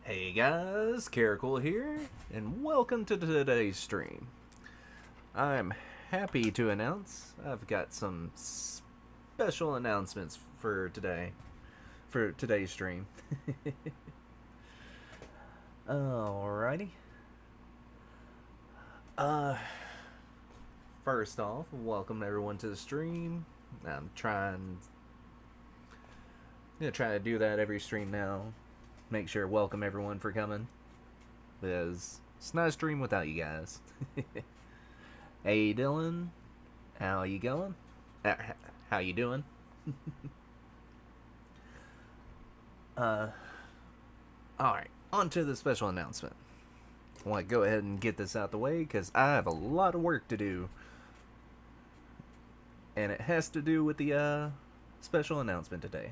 Hey guys, CharaKool here, and welcome to today's stream. I'm happy to announce I've got some special announcements for today's stream. Alrighty. Uh, First off, welcome everyone to the stream. Gonna try to do that every stream now. Make sure to welcome everyone for coming, because it's not a stream without you guys. Hey Dylan, how you going? How you doing? All right, on to the special announcement. I want to go ahead and get this out the way because I have a lot of work to do, and it has to do with the special announcement today.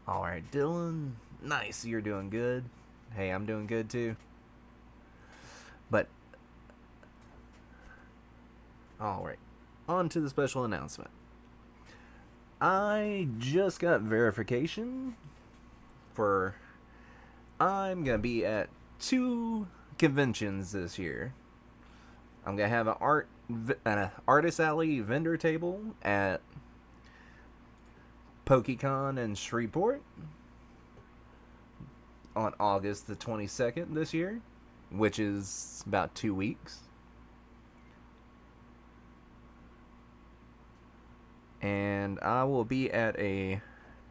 Alright, Dylan. Nice, you're doing good. Hey, I'm doing good too. But, alright, on to the special announcement. I just got verification for. I'm gonna be at 2 conventions this year. I'm gonna have an Artist Alley vendor table at PokeCon in Shreveport on August the 22nd this year, which is about 2 weeks. And I will be at a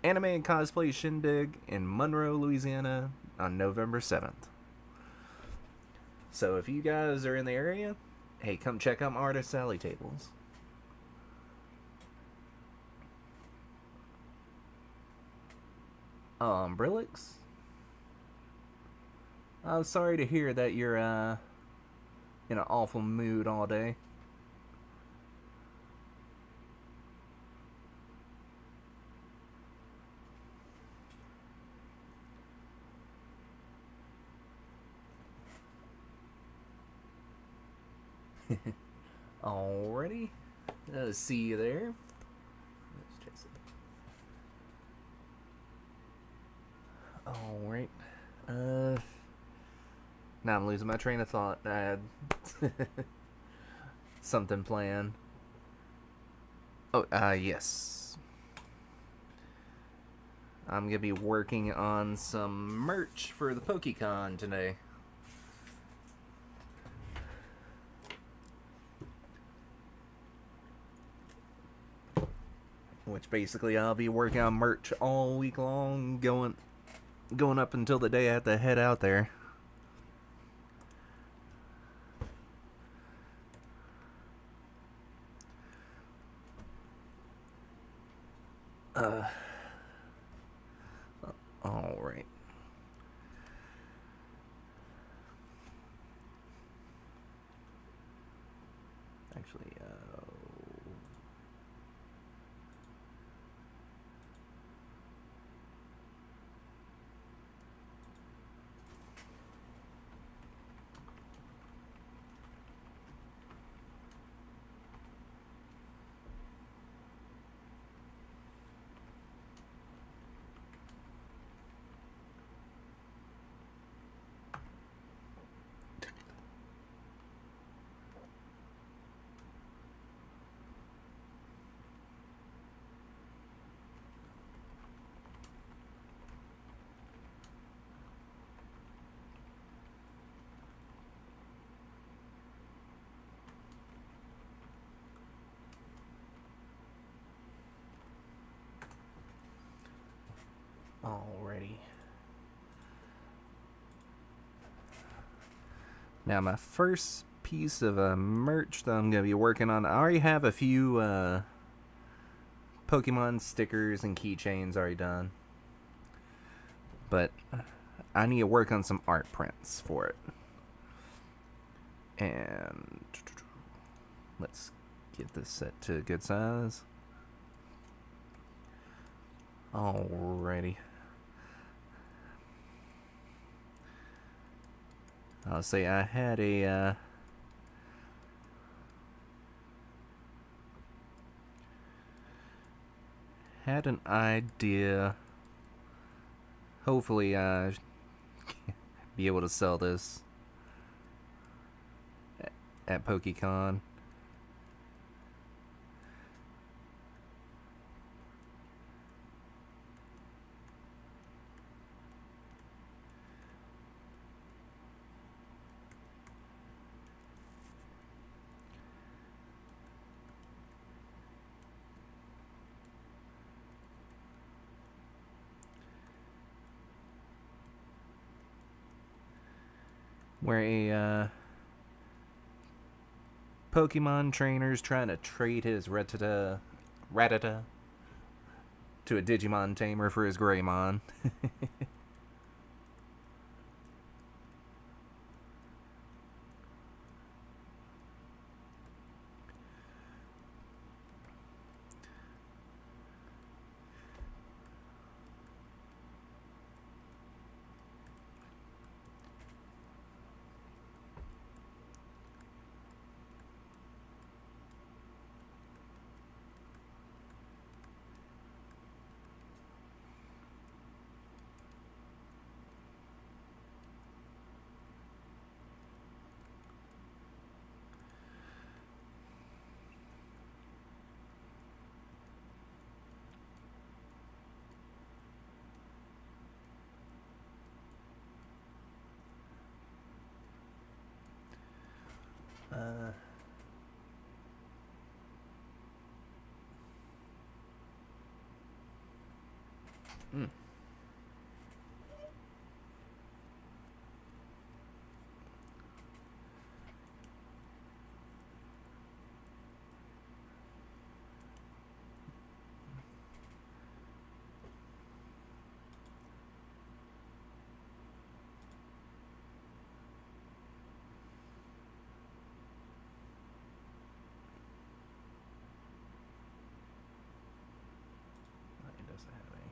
anime and cosplay shindig in Monroe, Louisiana on November 7th. So if you guys are in the area, hey, come check out my Artist Alley tables. Brillix, I'm sorry to hear that you're in an awful mood all day. Alrighty, see you there. Let's check it. Alright. Now I'm losing my train of thought. I had something planned. Oh, yes. I'm gonna be working on some merch for the PokeCon today. Which basically I'll be working on merch all week long, going up until the day I have to head out there. All right. Actually, alrighty. Now my first piece of merch that I'm gonna be working on. I already have a few Pokemon stickers and keychains already done, but I need to work on some art prints for it. And let's get this set to a good size. Alrighty. I'll say I had an idea hopefully be able to sell this at PokeCon. Where a Pokemon trainer's trying to trade his Rattata to a Digimon tamer for his Greymon. Hmm. It doesn't have any.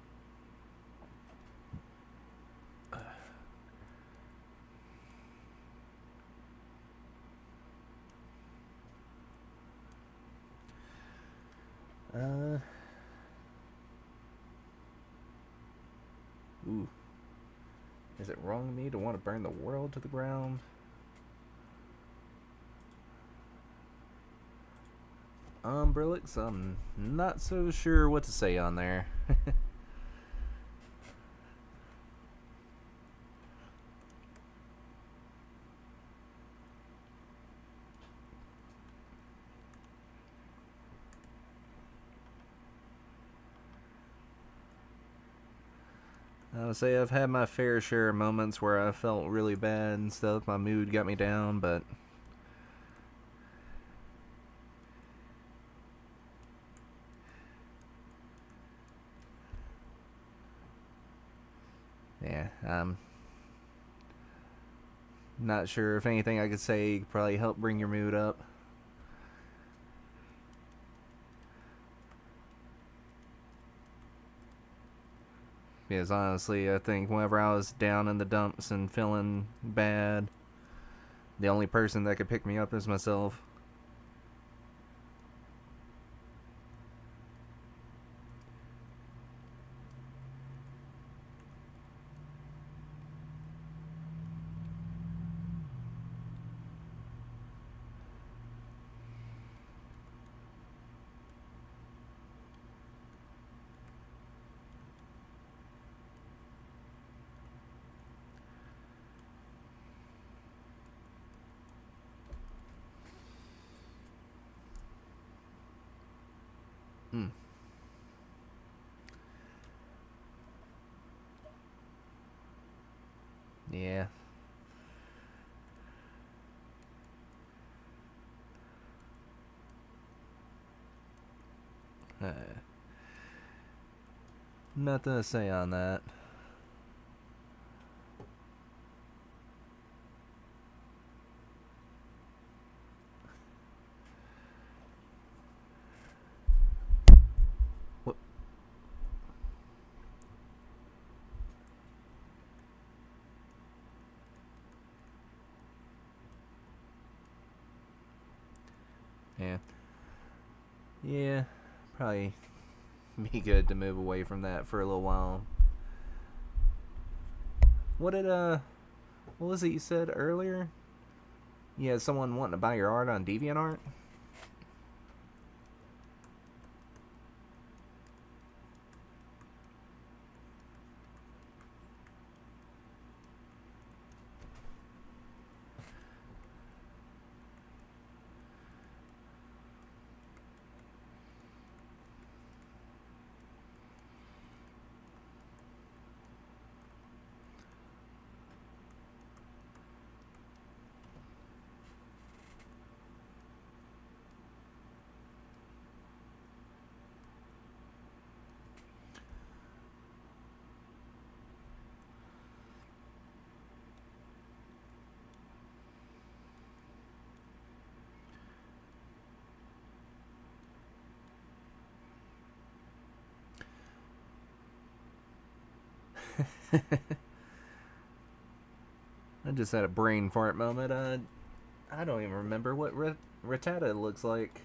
Ooh. Is it wrong of me to want to burn the world to the ground? Brillix, I'm not so sure what to say on there. I would say I've had my fair share of moments where I felt really bad and stuff. My mood got me down, but yeah, I'm not sure if anything I could say could probably help bring your mood up. Because honestly, I think whenever I was down in the dumps and feeling bad, the only person that could pick me up is myself. Hmm. Yeah. Uh, Nothing to say on that. What? Yeah. Yeah. Probably be good to move away from that for a little while. What did what was it you said earlier? You had someone wanting to buy your art on DeviantArt? I just had a brain fart moment. I don't even remember what Rattata looks like.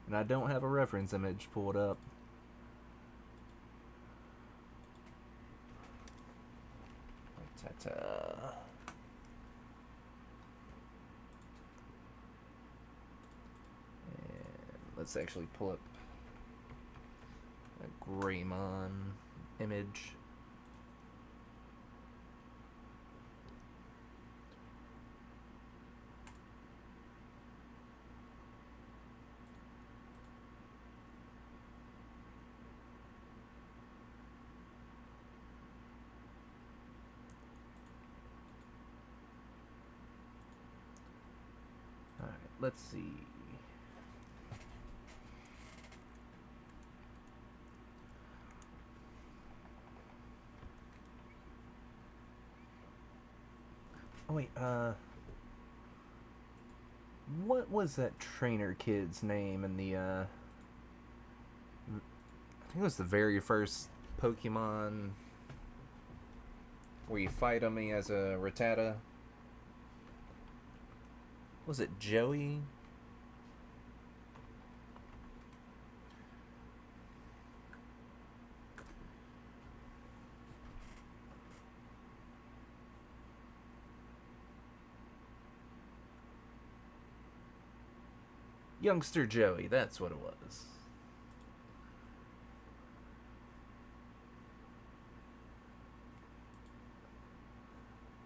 And I don't have a reference image pulled up. Rattata. And let's actually pull up a Greymon image. Alright, let's see. Oh wait, what was that trainer kid's name in the, I think it was the very first Pokemon where you fight him, he has a Rattata. Was it Joey? Youngster Joey, that's what it was.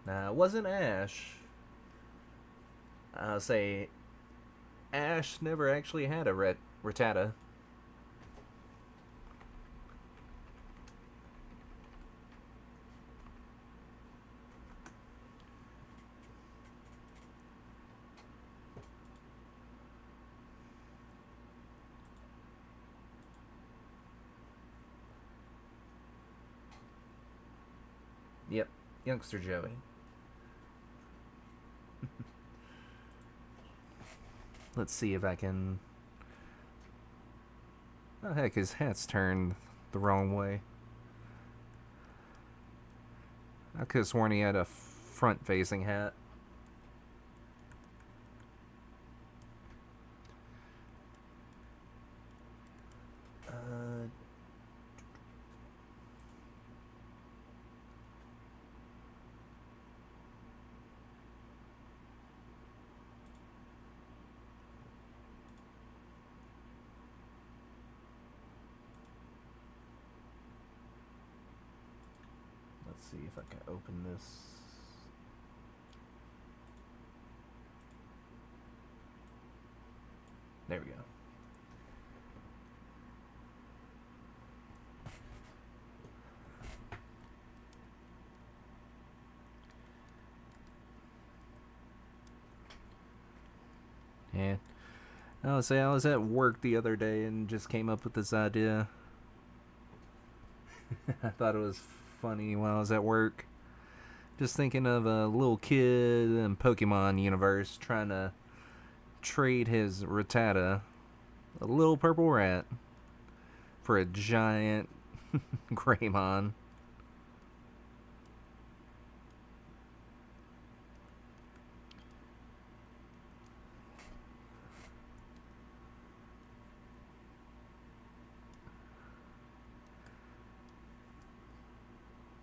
Nah, it wasn't Ash. I'll say Ash never actually had a Rattata. Yep, Youngster Joey. Let's see if I can... Oh heck, his hat's turned the wrong way. I could have sworn he had a front-facing hat. Let's see if I can open this. There we go. Yeah. I would say I was at work the other day and just came up with this idea. I thought it was funny while I was at work. Just thinking of a little kid in Pokemon universe trying to trade his Rattata, a little purple rat, for a giant Greymon.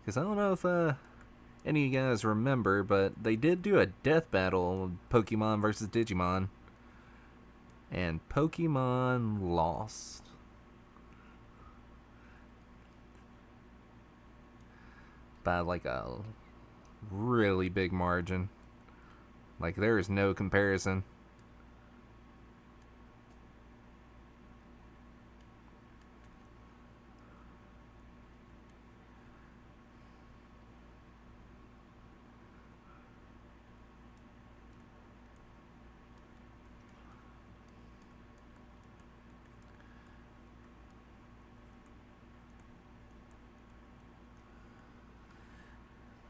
Because I don't know if any of you guys remember, but they did do a death battle, Pokemon versus Digimon, and Pokemon lost. By like a really big margin. Like, there is no comparison.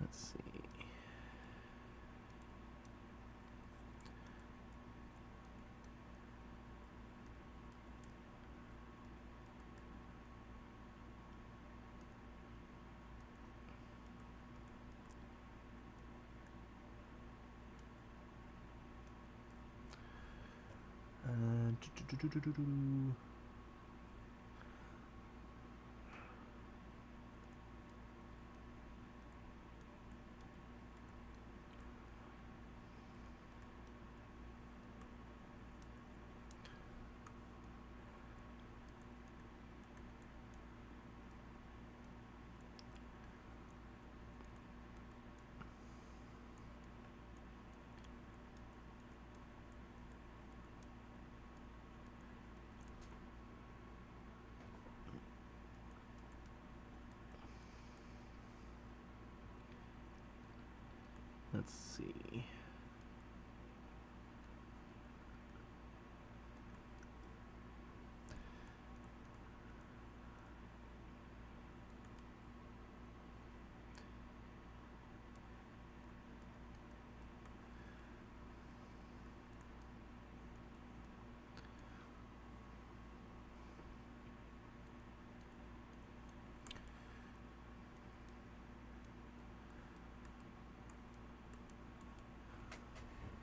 Let's see. Uh, Let's see.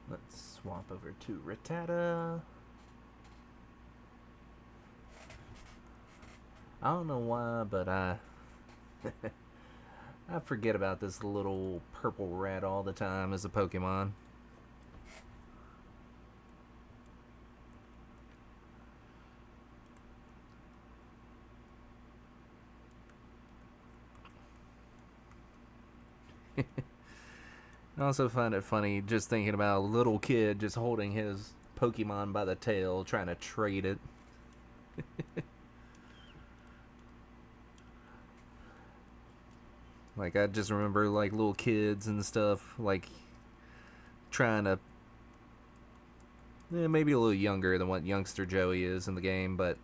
Let's swap over to Rattata. I don't know why, but I forget about this little purple rat all the time as a Pokemon. I also find it funny just thinking about a little kid just holding his Pokemon by the tail, trying to trade it. Like, I just remember, like, little kids and stuff, like, trying to, maybe a little younger than what youngster Joey is in the game, but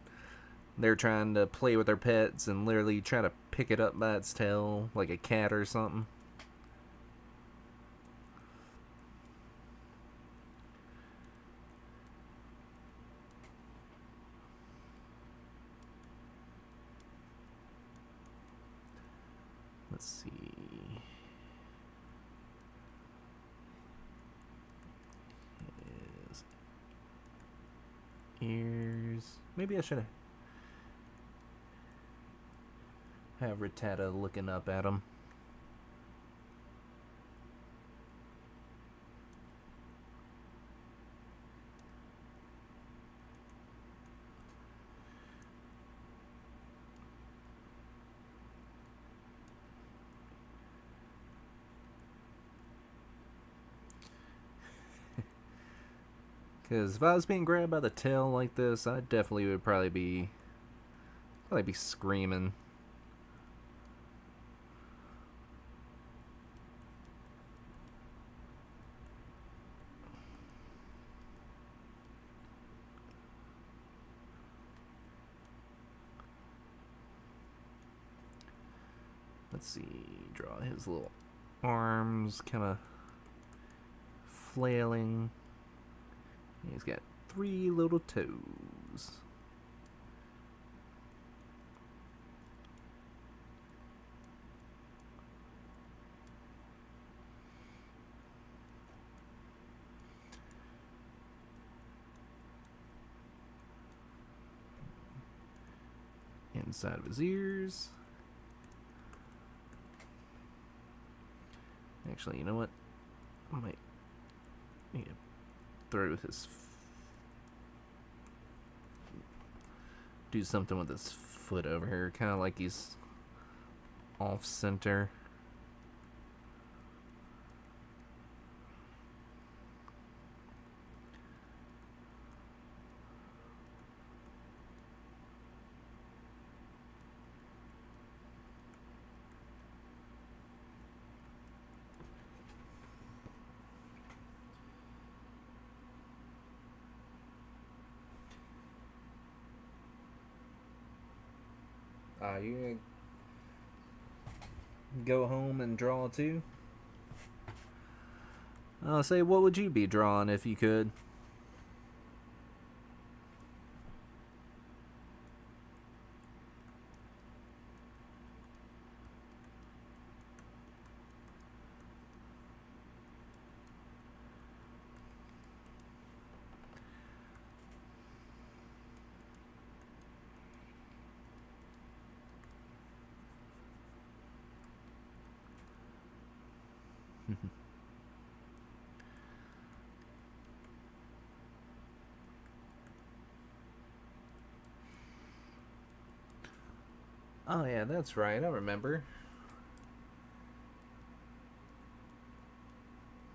they're trying to play with their pets and literally try to pick it up by its tail, like a cat or something. Let's see. His ears. Maybe I should have Rattata looking up at him. Because if I was being grabbed by the tail like this, I definitely would probably be screaming. Let's see, draw his little arms kind of flailing. He's got 3 little toes. Inside of his ears. Actually, you know what? I might need to throw his... do something with his foot over here. Kind of like he's off-center. You gonna go home and draw too? I'll say, what would you be drawing if you could? Oh yeah, that's right. I remember.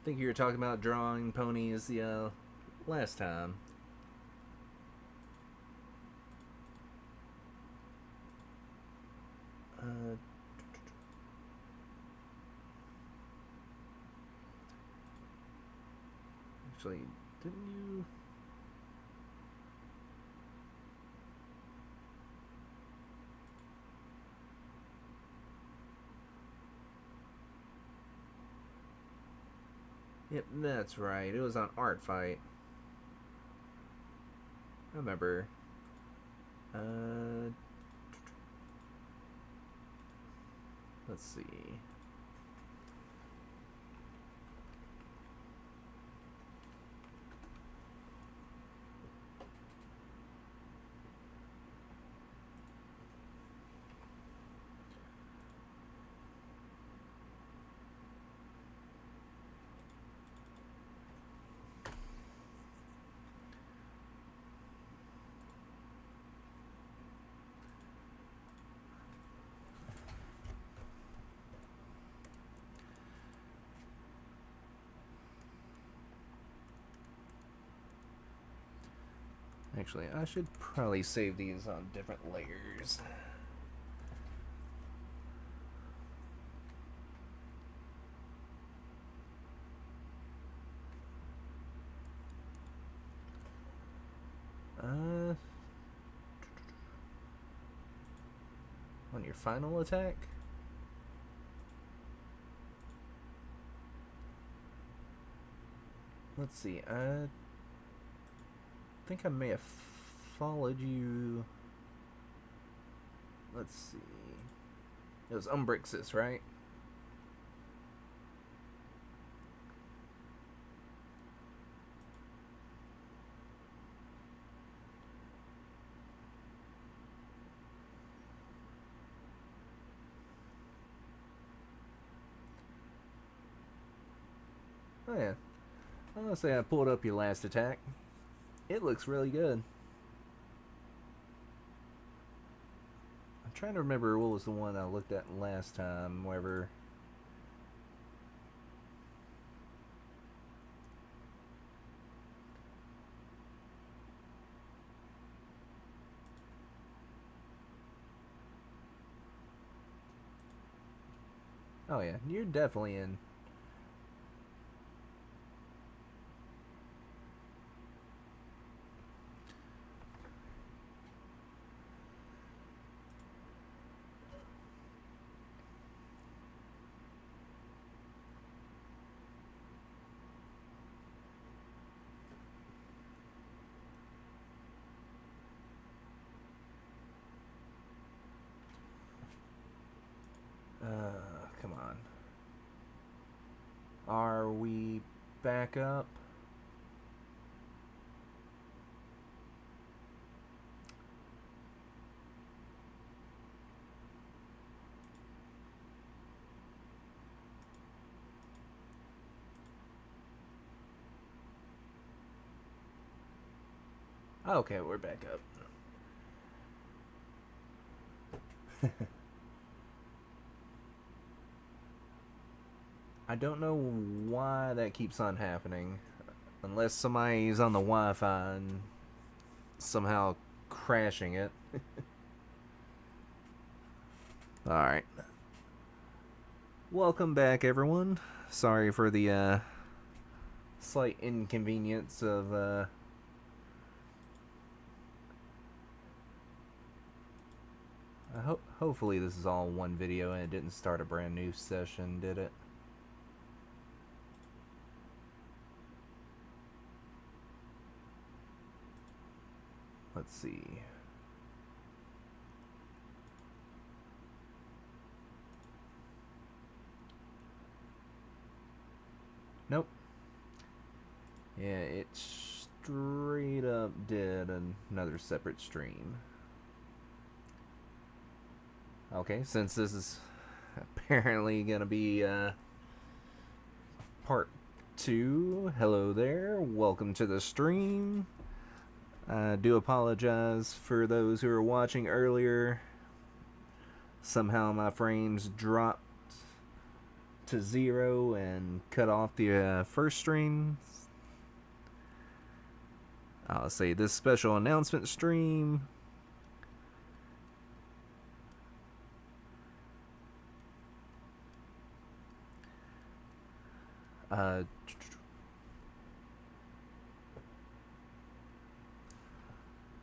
I think you were talking about drawing ponies the last time. Actually, didn't you? Yep, that's right. It was on Art Fight. I remember. Let's see. Actually, I should probably save these on different layers. On your final attack? Let's see, I think I may have followed you. Let's see. It was Umbrixis, right? Oh yeah. I want to say I pulled up your last attack. It looks really good. I'm trying to remember what was the one I looked at last time, wherever. Oh yeah, you're definitely in. Come on. Are we back up? Okay, we're back up. I don't know why that keeps on happening. Unless somebody's on the Wi-Fi and somehow crashing it. Alright. Welcome back, everyone. Sorry for the slight inconvenience of hopefully this is all one video and it didn't start a brand new session, did it? Let's see. Nope. Yeah, it straight up did another separate stream. Okay, since this is apparently gonna be part 2, hello there, welcome to the stream. I do apologize for those who were watching earlier. Somehow my frames dropped to 0 and cut off the first stream. I'll say this special announcement stream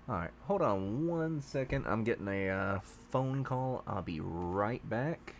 alright, hold on 1 second. I'm getting a phone call. I'll be right back.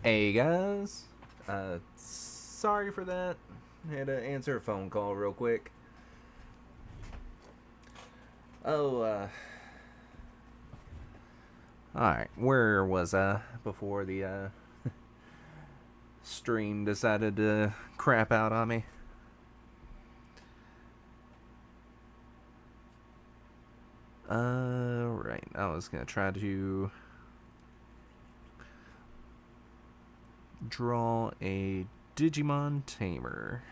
Hey guys, sorry for that. Had to answer a phone call real quick. Oh, alright, where was I before the stream decided to crap out on me? Right, I was gonna try to draw a Digimon tamer.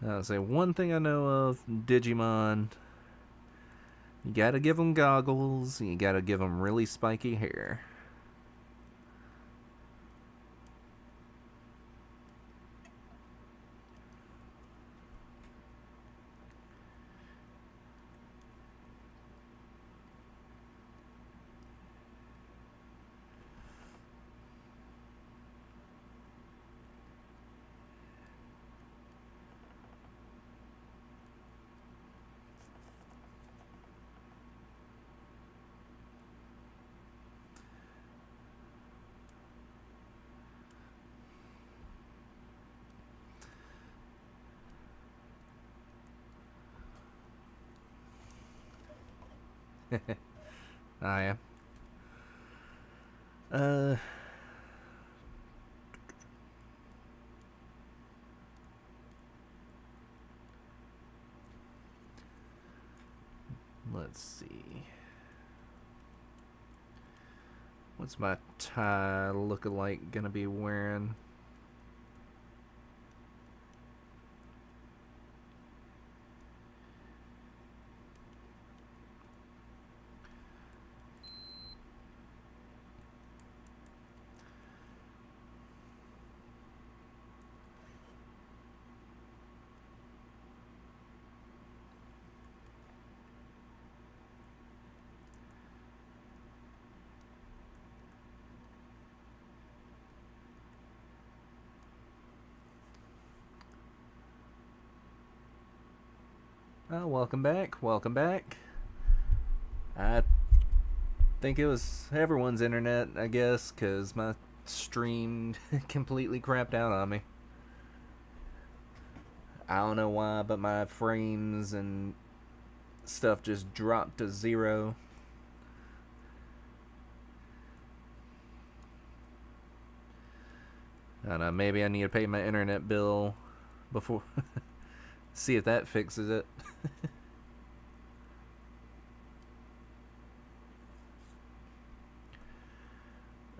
I'll say one thing I know of Digimon. You gotta give them goggles. You gotta give them really spiky hair. I am. Let's see. What's my tie lookalike gonna be wearing? Oh, welcome back. Welcome back. I think it was everyone's internet, I guess, because my stream completely crapped out on me. I don't know why, but my frames and stuff just dropped to 0. I don't know, maybe I need to pay my internet bill before... see if that fixes it.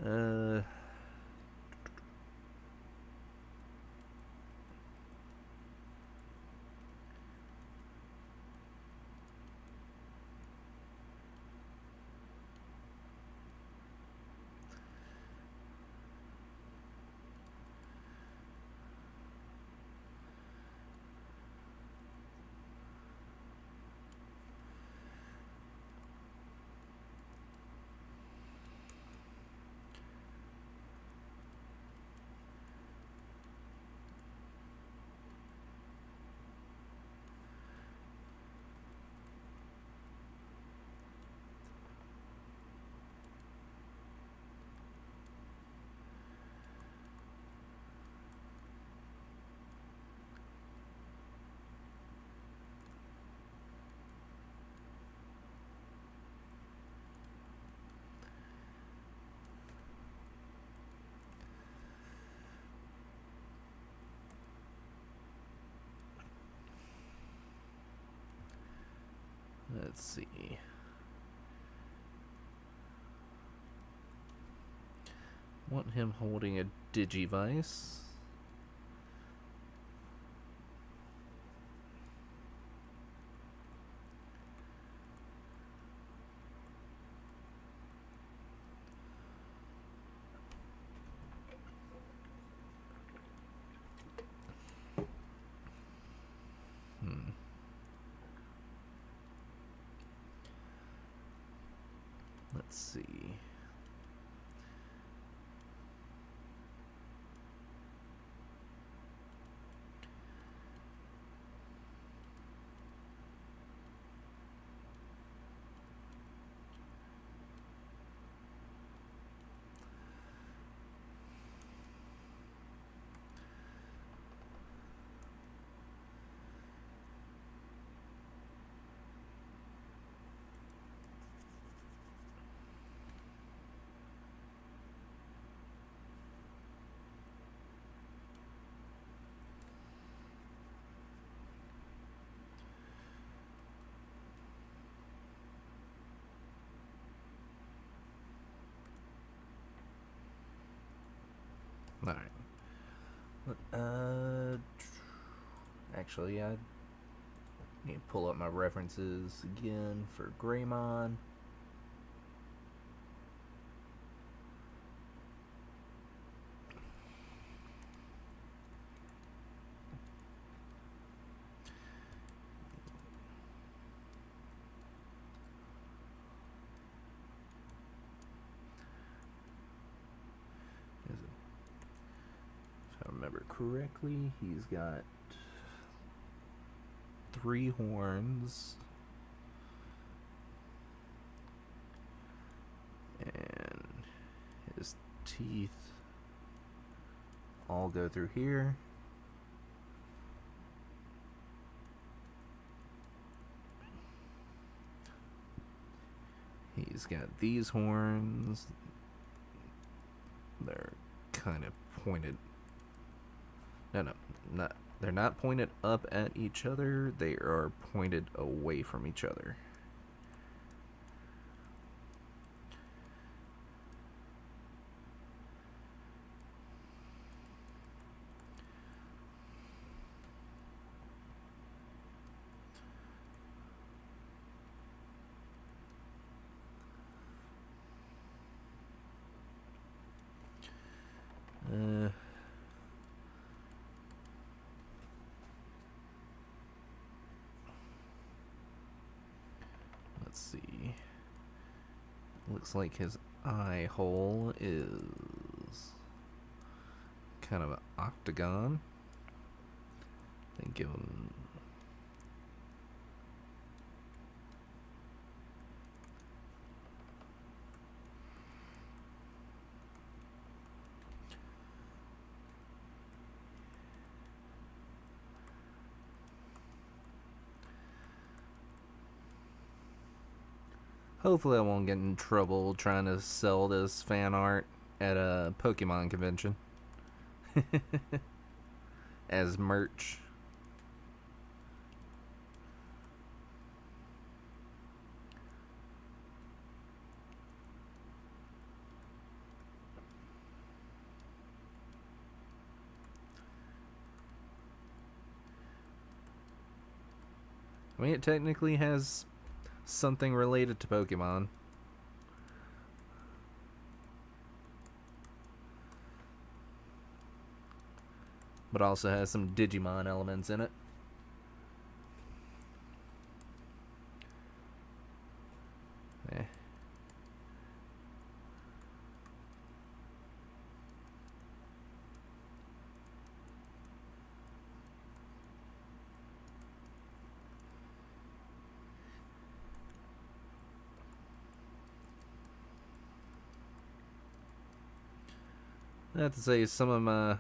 uh... Let's see. Want him holding a Digivice. Let's see. Alright. Actually, I need to pull up my references again for Greymon. If I remember correctly, he's got 3 horns. And his teeth all go through here. He's got these horns. They're kind of pointed. No, not. They're not pointed up at each other. They are pointed away from each other. Let's see. Looks like his eye hole is kind of an octagon. They give him. Hopefully I won't get in trouble trying to sell this fan art at a Pokemon convention. As merch. I mean, it technically has something related to Pokemon. But also has some Digimon elements in it. Eh. I have to say, some of my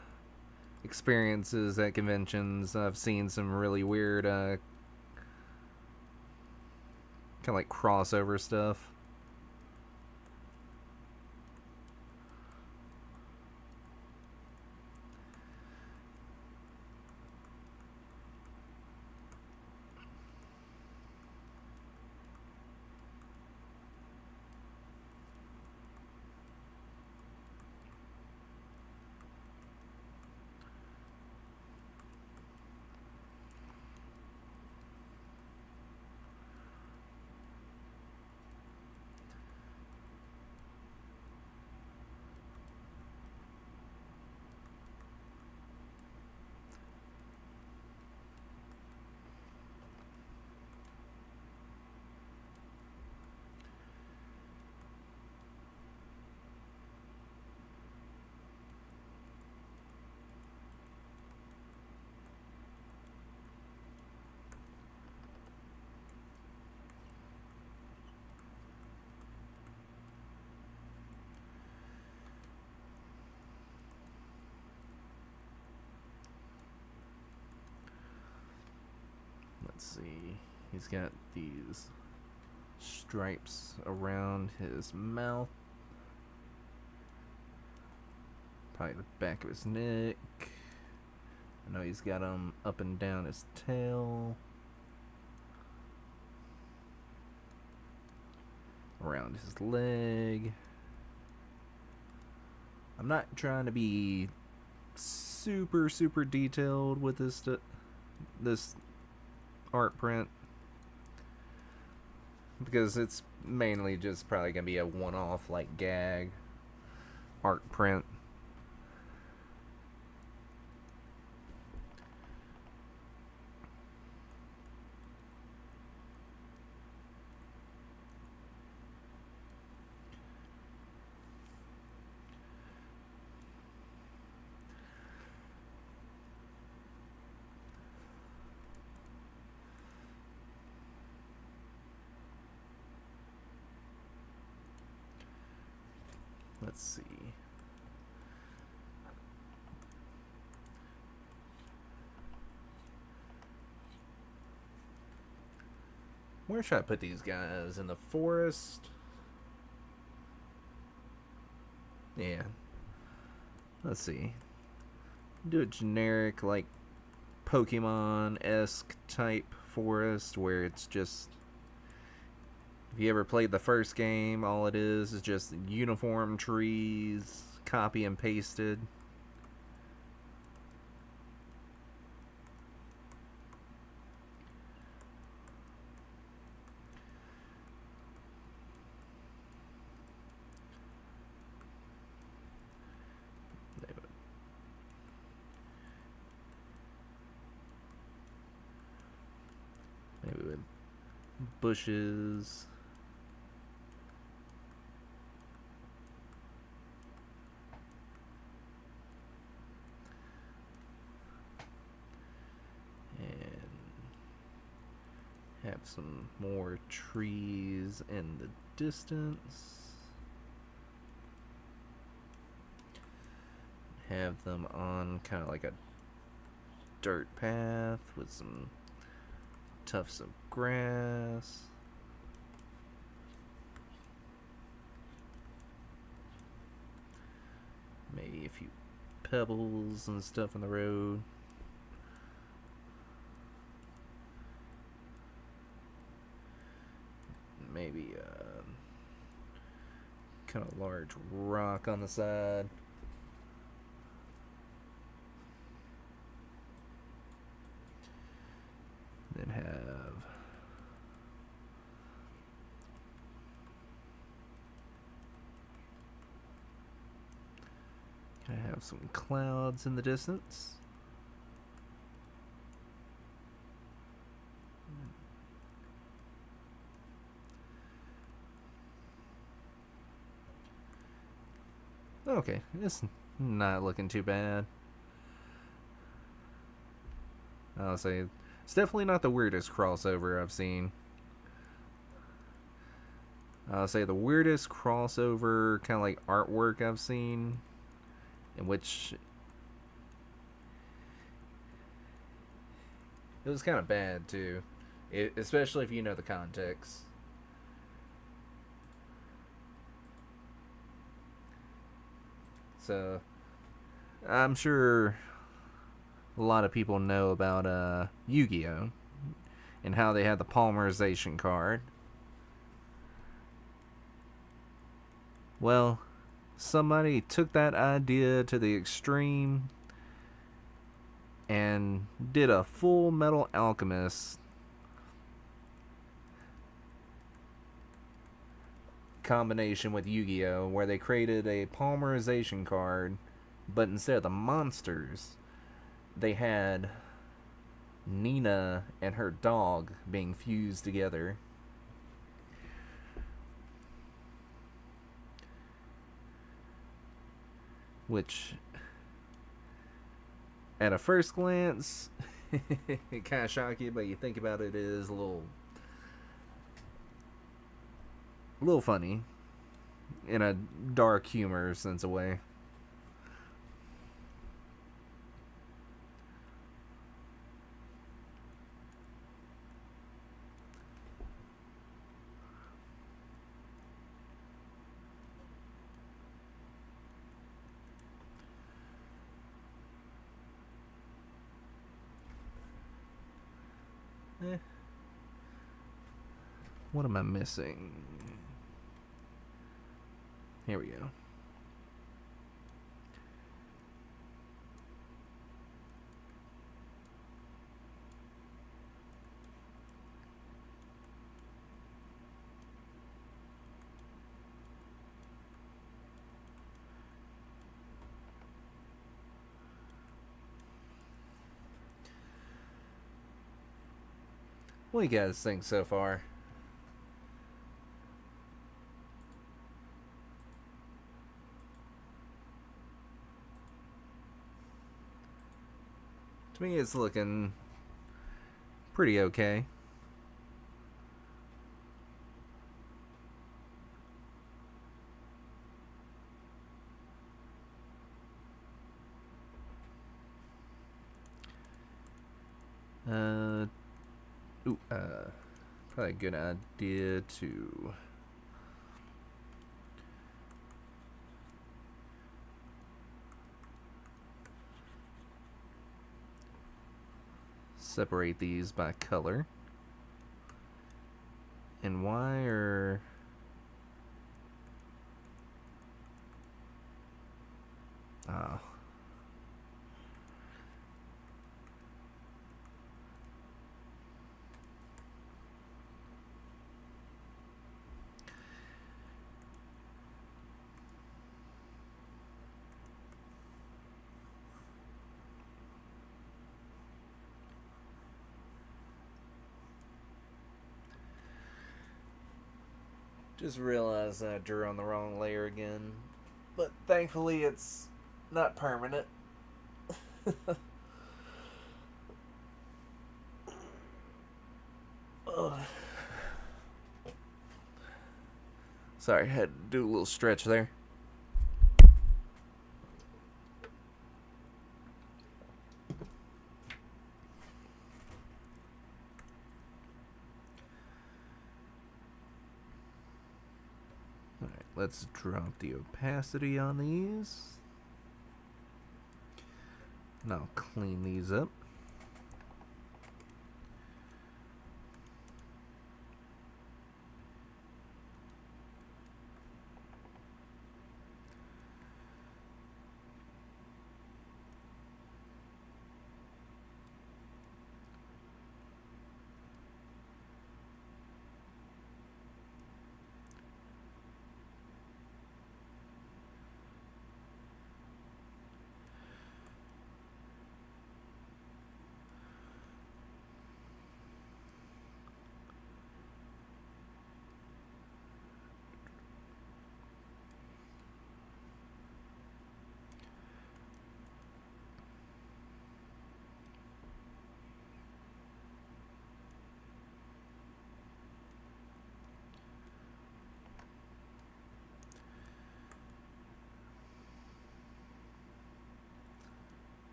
experiences at conventions, I've seen some really weird, kind of like crossover stuff. Let's see. He's got these stripes around his mouth. Probably the back of his neck. I know he's got them up and down his tail. Around his leg. I'm not trying to be super detailed with this stuff. this art print, because it's mainly just probably gonna be a one-off like gag art print. Let's see. Where should I put these guys? In the forest? Yeah. Let's see. Do a generic, like, Pokemon-esque type forest where it's just... If you ever played the first game, all it is just uniform trees, copy and pasted. Maybe with bushes. Have some more trees in the distance. Have them on kind of like a dirt path with some tufts of grass. Maybe a few pebbles and stuff in the road. Maybe a kind of large rock on the side. Then have some clouds in the distance. Okay, it's not looking too bad. I'll say it's definitely not the weirdest crossover I've seen. I'll say the weirdest crossover kind of like artwork I've seen, in which it was kind of bad too, especially if you know the context. So I'm sure a lot of people know about Yu-Gi-Oh! And how they had the polymerization card. Well, somebody took that idea to the extreme and did a Full Metal Alchemist combination with Yu-Gi-Oh! Where they created a polymerization card, but instead of the monsters, they had Nina and her dog being fused together. Which, at a first glance, it kind of shock you, but you think about it, it is a little funny in a dark humor sense of way. What am I missing? Here we go. What do you guys think so far? To me, it's looking pretty okay. Probably a good idea to separate these by color. And why are... Oh. Just realized I drew on the wrong layer again. But thankfully it's not permanent. Sorry, I had to do a little stretch there. Alright, let's drop the opacity on these. And I'll clean these up.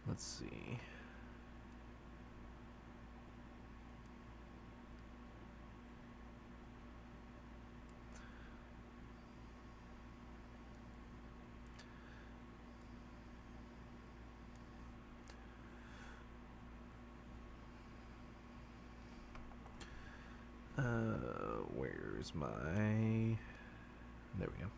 Let's see. Where's my... There we go.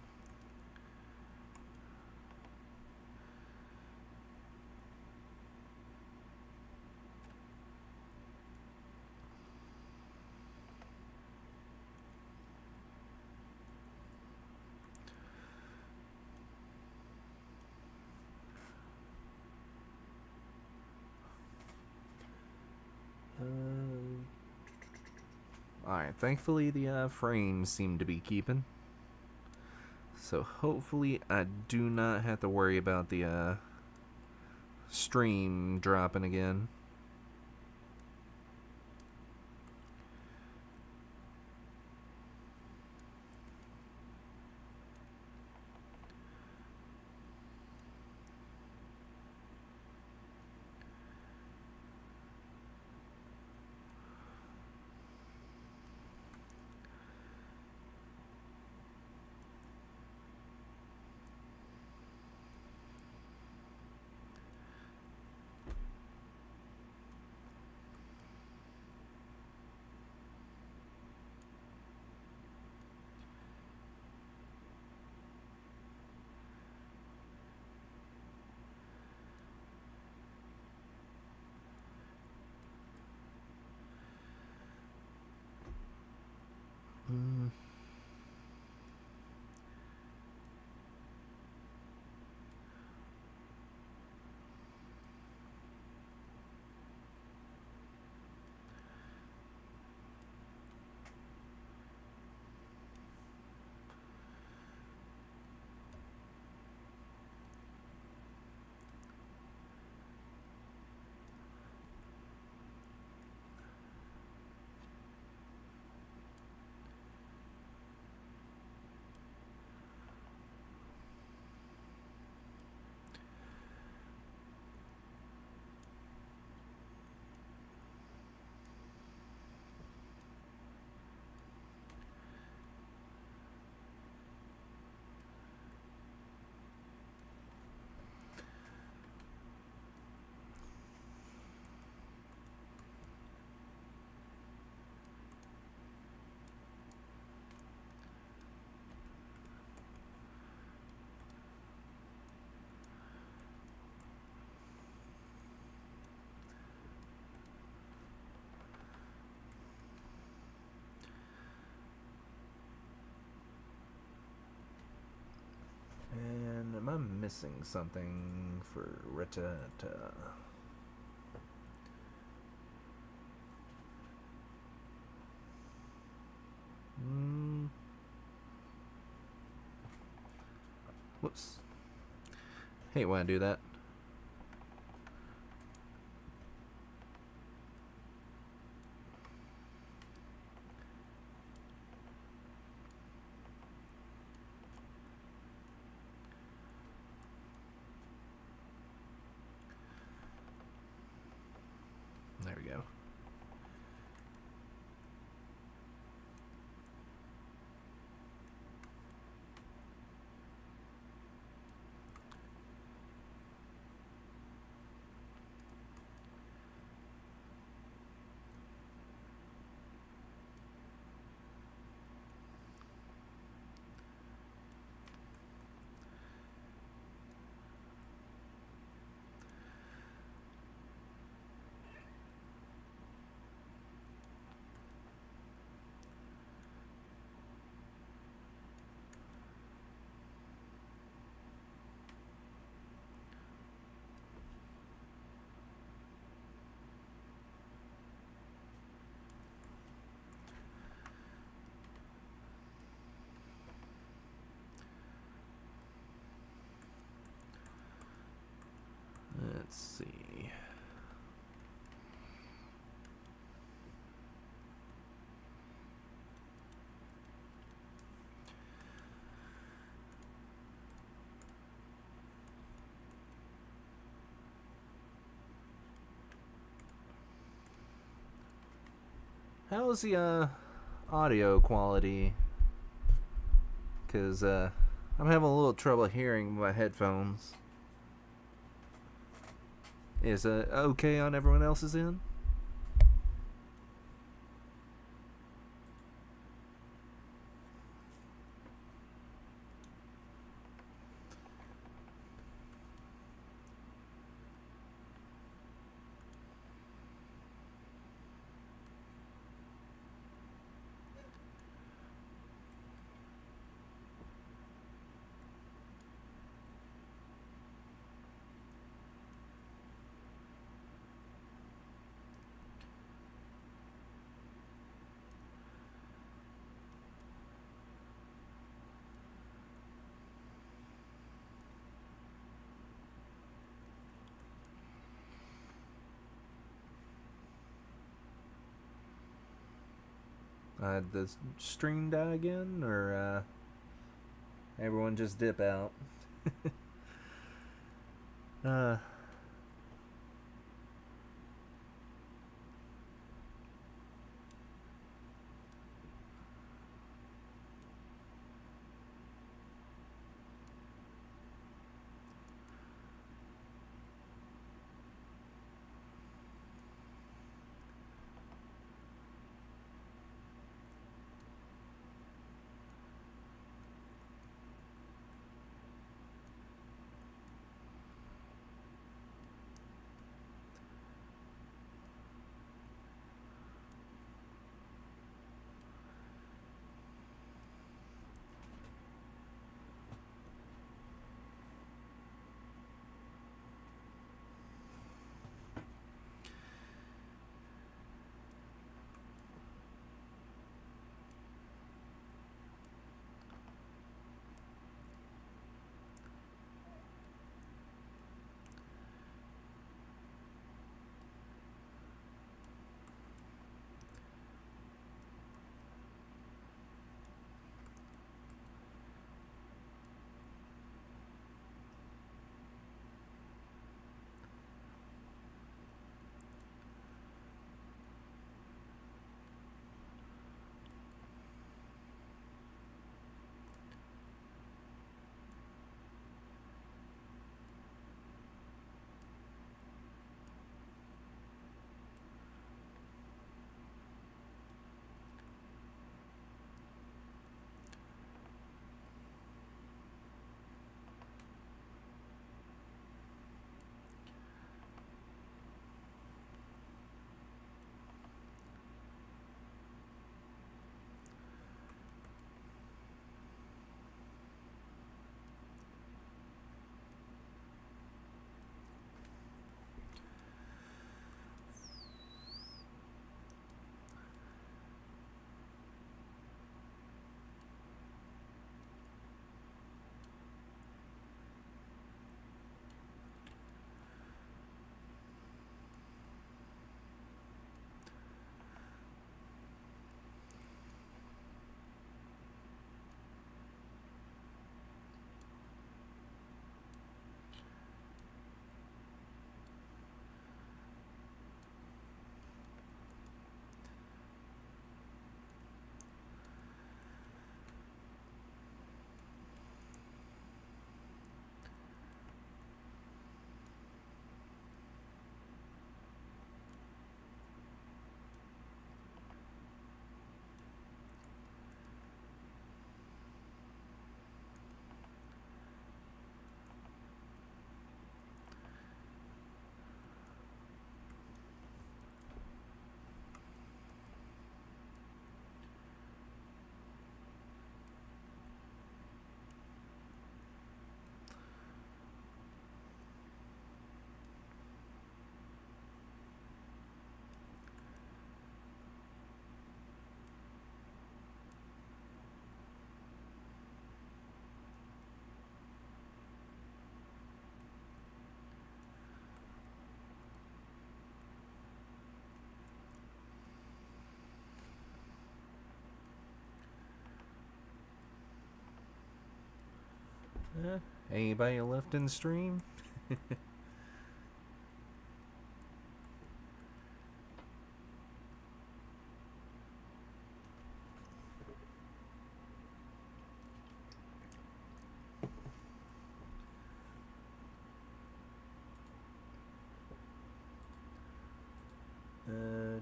Alright, thankfully the frames seem to be keeping. So hopefully I do not have to worry about the stream dropping again. And am I missing something for Ritata? Whoops. Hate when I do that. There we go. Let's see. How's the audio quality? Because I'm having a little trouble hearing my headphones. Is it okay on everyone else's end? The stream die again, or everyone just dip out? uh, anybody left in the stream? Uh,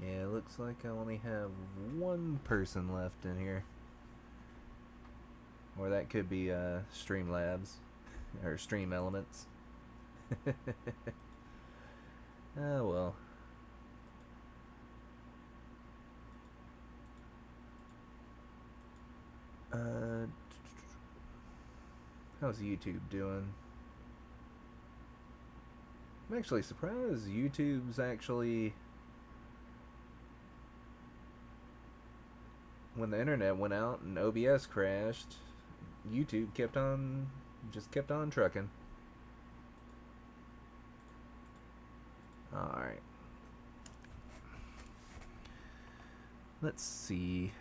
yeah, looks like I only have one person left in here. Or that could be Streamlabs. Or Stream Elements. Oh well. How's YouTube doing? I'm actually surprised YouTube's actually when the internet went out and OBS crashed, YouTube just kept on trucking. Alright. Let's see.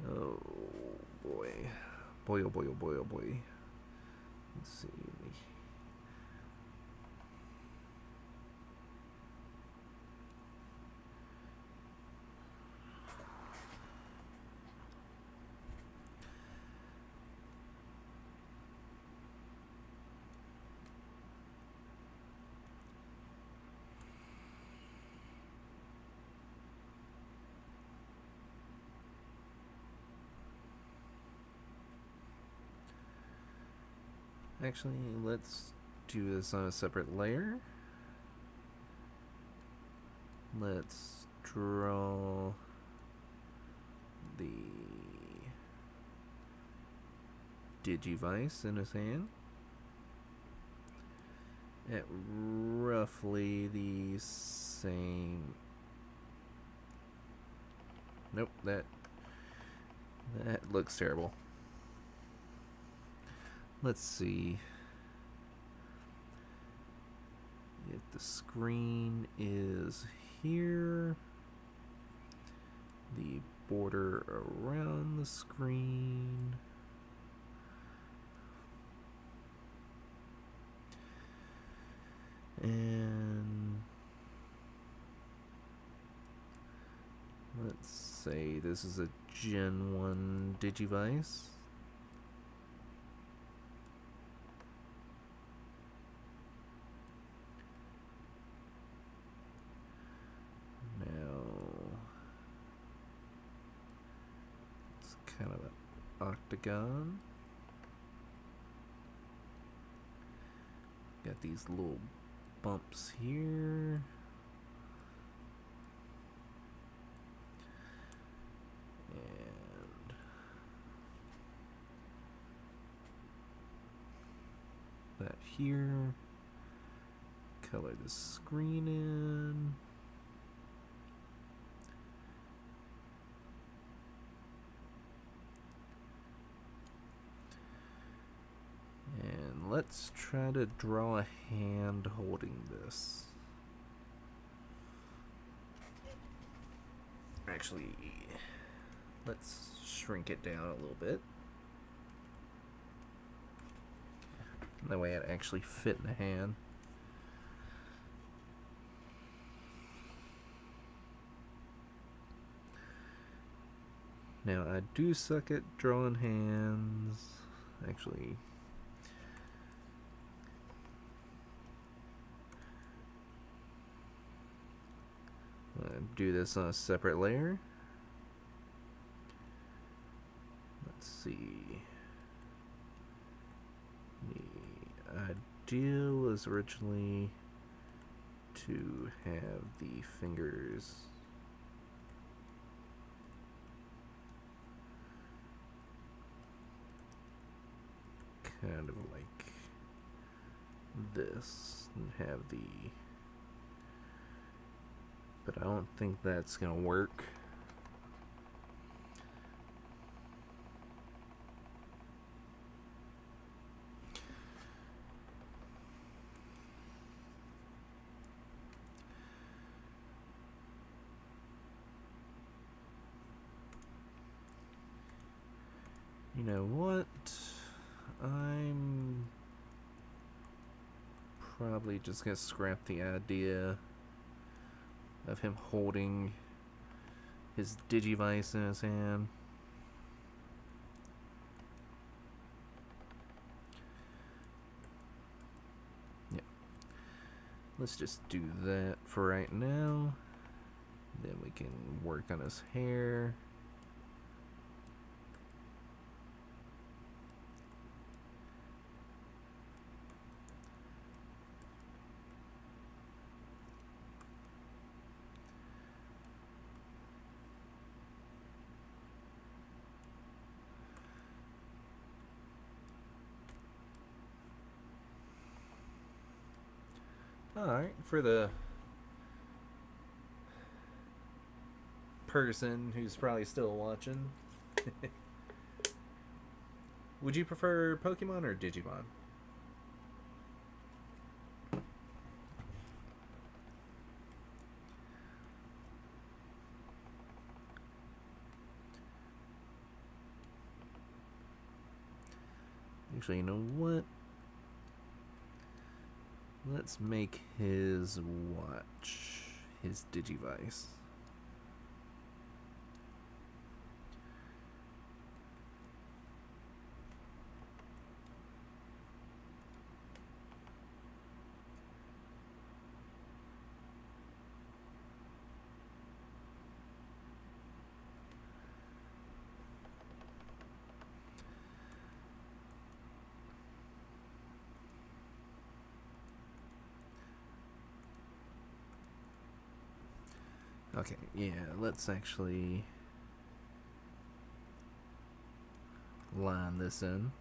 Oh boy. Boy, oh boy, oh boy, oh boy. Let's see. Actually, let's do this on a separate layer. Let's draw the Digivice in his hand at roughly the same. Nope, that looks terrible. Let's see if the screen is here, the border around the screen, and let's say this is a Gen 1 Digivice. Kind of an octagon. Got these little bumps here. And that here. Color the screen in. And let's try to draw a hand holding this. Actually, let's shrink it down a little bit. That way it actually fit in the hand. Now, I do suck at drawing hands. Actually, do this on a separate layer. Let's see. The idea was originally to have the fingers kind of like this and have the, but I don't think that's gonna work. You know what? I'm probably just gonna scrap the idea of him holding his Digivice in his hand. Yeah. Let's just do that for right now. Then we can work on his hair. Alright, for the person who's probably still watching. Would you prefer Pokemon or Digimon? Actually, you know what? Let's make his watch his Digivice. Okay, yeah, let's actually line this in.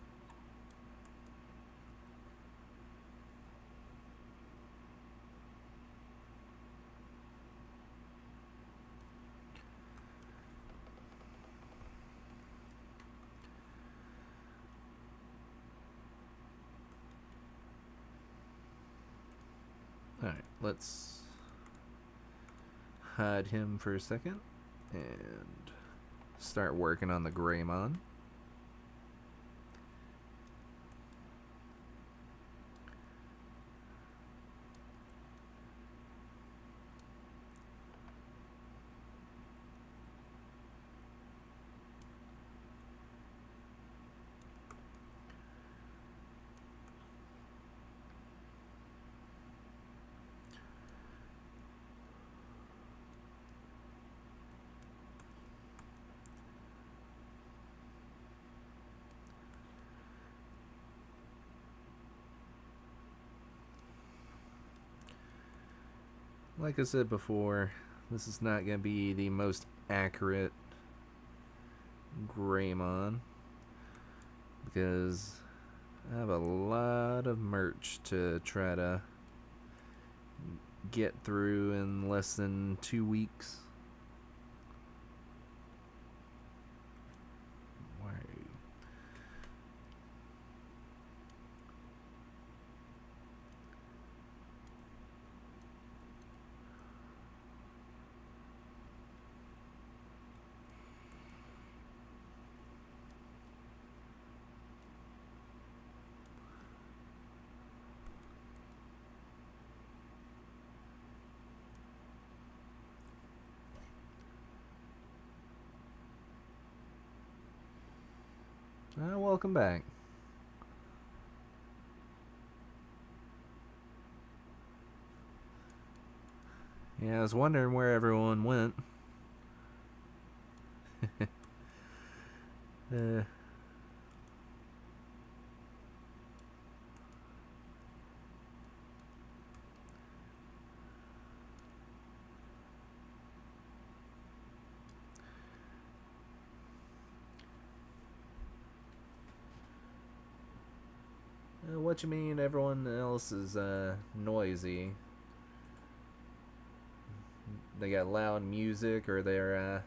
Alright, let's hide him for a second and start working on the Greymon. Like I said before, this is not going to be the most accurate Greymon because I have a lot of merch to try to get through in less than 2 weeks. Why? Welcome back. Yeah, I was wondering where everyone went. What you mean everyone else is noisy? They got loud music or they're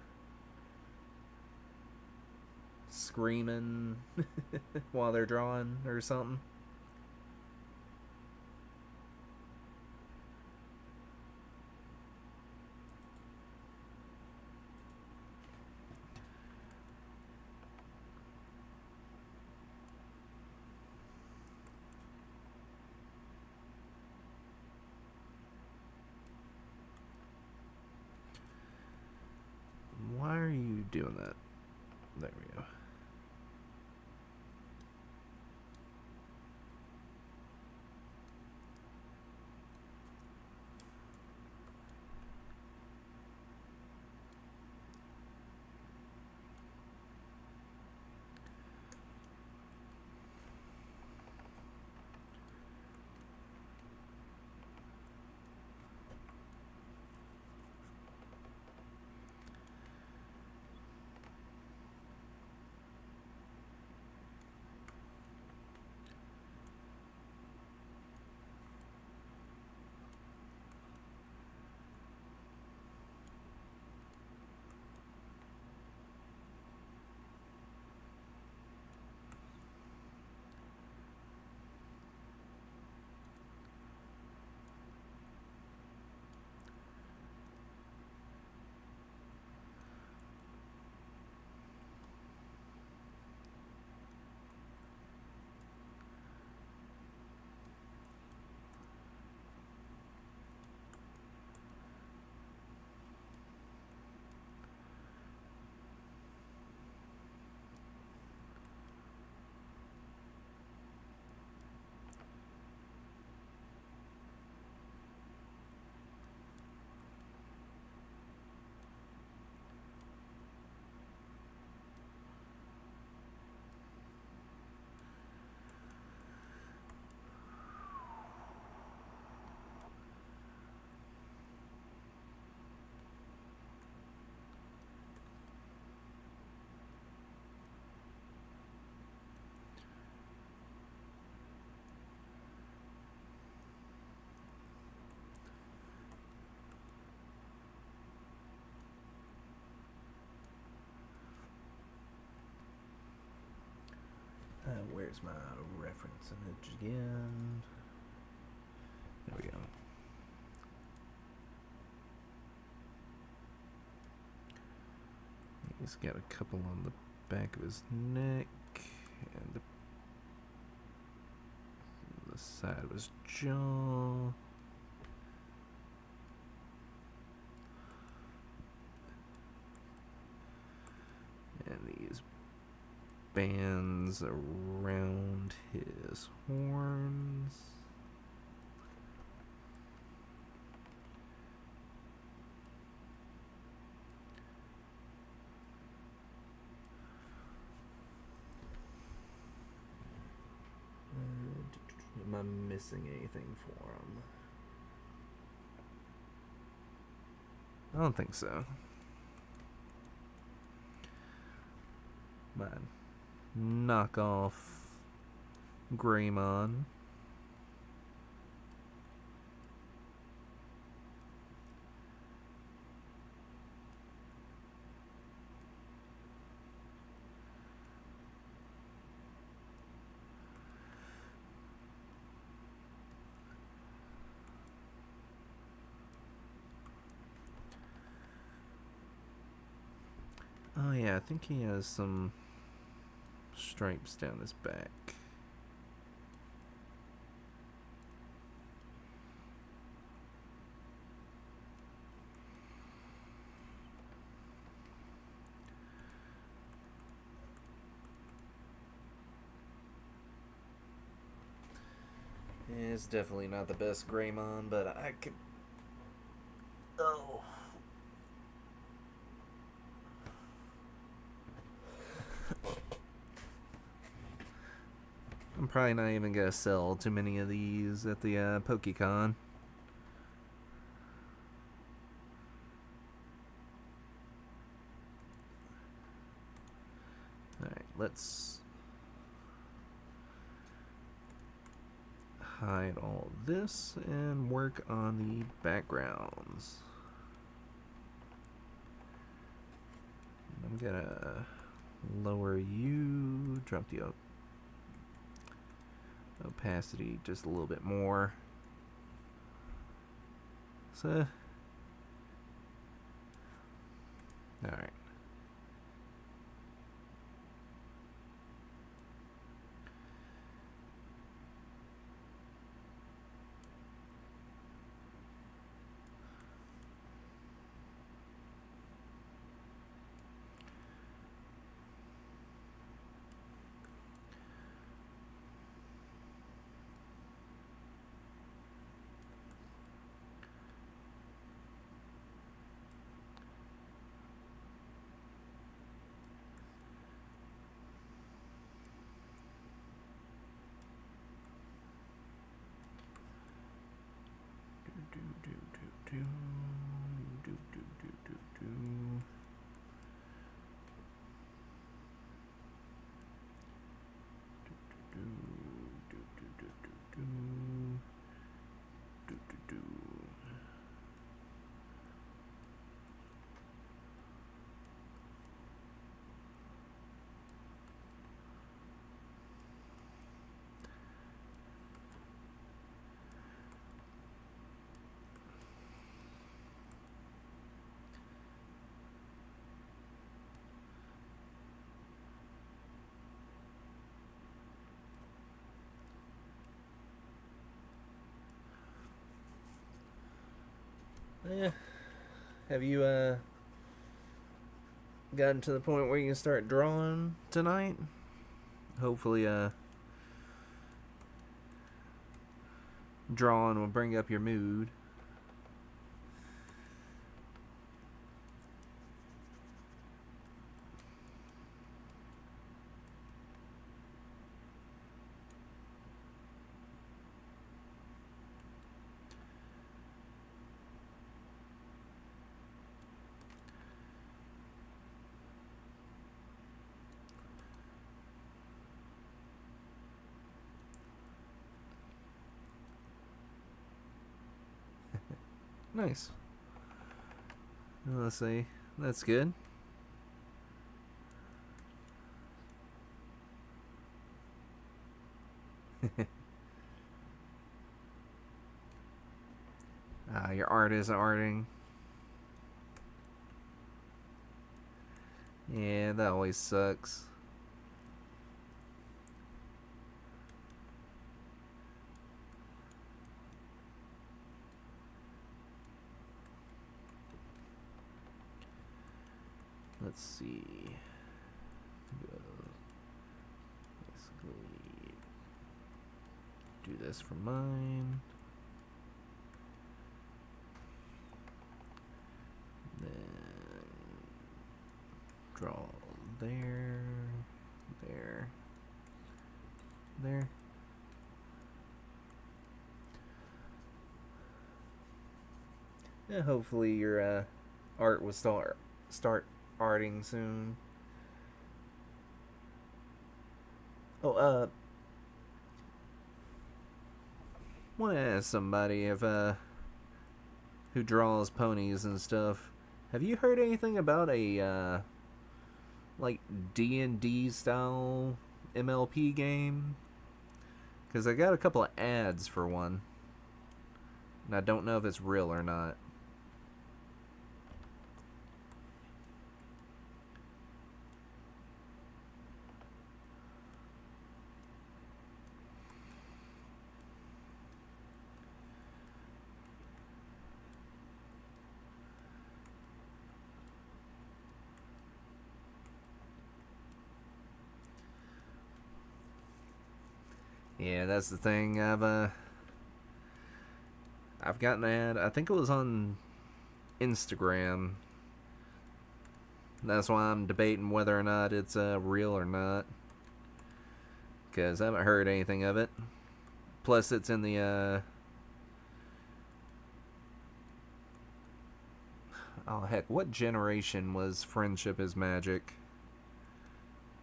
screaming while they're drawing or something? Why are you doing that? There we go. Where's my reference image again? There we go. He's got a couple on the back of his neck and the side of his jaw. And these bands around his horns. Am I missing anything for him? I don't think so. My knockoff Greymon. Oh yeah, I think he has some stripes down his back. It's definitely not the best Greymon, but I could... Oh. I'm probably not even gonna sell too many of these at the PokeCon. Alright, let's hide all this and work on the backgrounds. I'm gonna lower you, drop the opacity just a little bit more. So, alright. Yeah. Have you gotten to the point where you can start drawing tonight? Hopefully drawing will bring up your mood. Nice. Let's see. That's good. Your art isn't arting. Yeah, that always sucks. Let's see. Basically, do this for mine. Then draw there, there, there. Yeah, hopefully your art will start arting soon. Oh, want to ask somebody if who draws ponies and stuff. Have you heard anything about a like D&D style MLP game? Because I got a couple of ads for one, and I don't know if it's real or not. Yeah, that's the thing. I've gotten an ad. I think it was on Instagram. That's why I'm debating whether or not it's real or not. Because I haven't heard anything of it. Plus, it's in the oh heck, what generation was Friendship is Magic?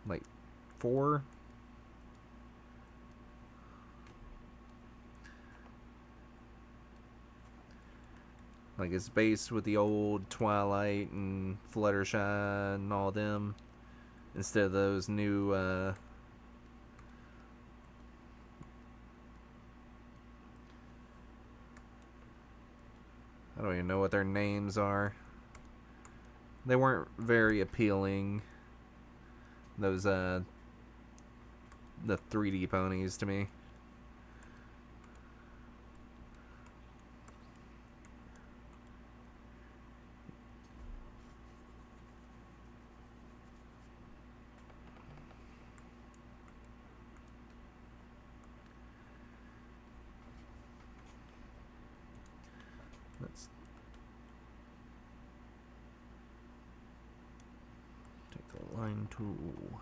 Like 4? Like it's based with the old Twilight and Fluttershy and all them, instead of those new I don't even know what their names are. They weren't very appealing, those the 3D ponies to me. Let's take the line tool.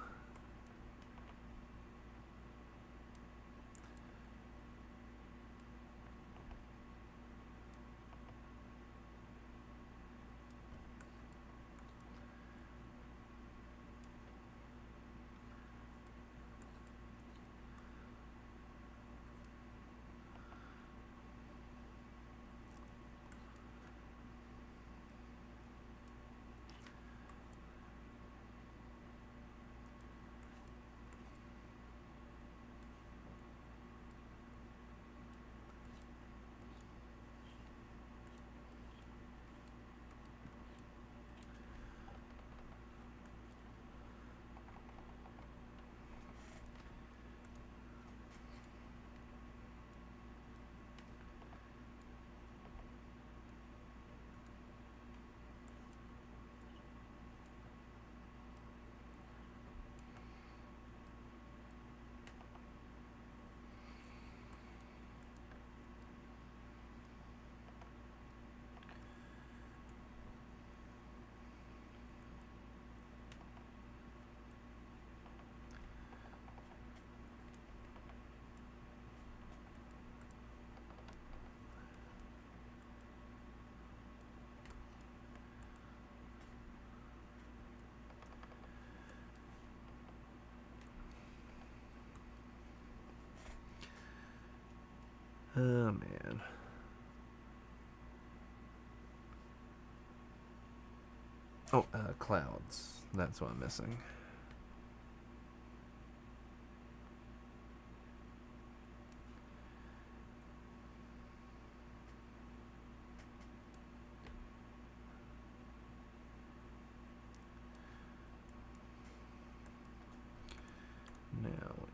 Oh man. Oh, clouds. That's what I'm missing.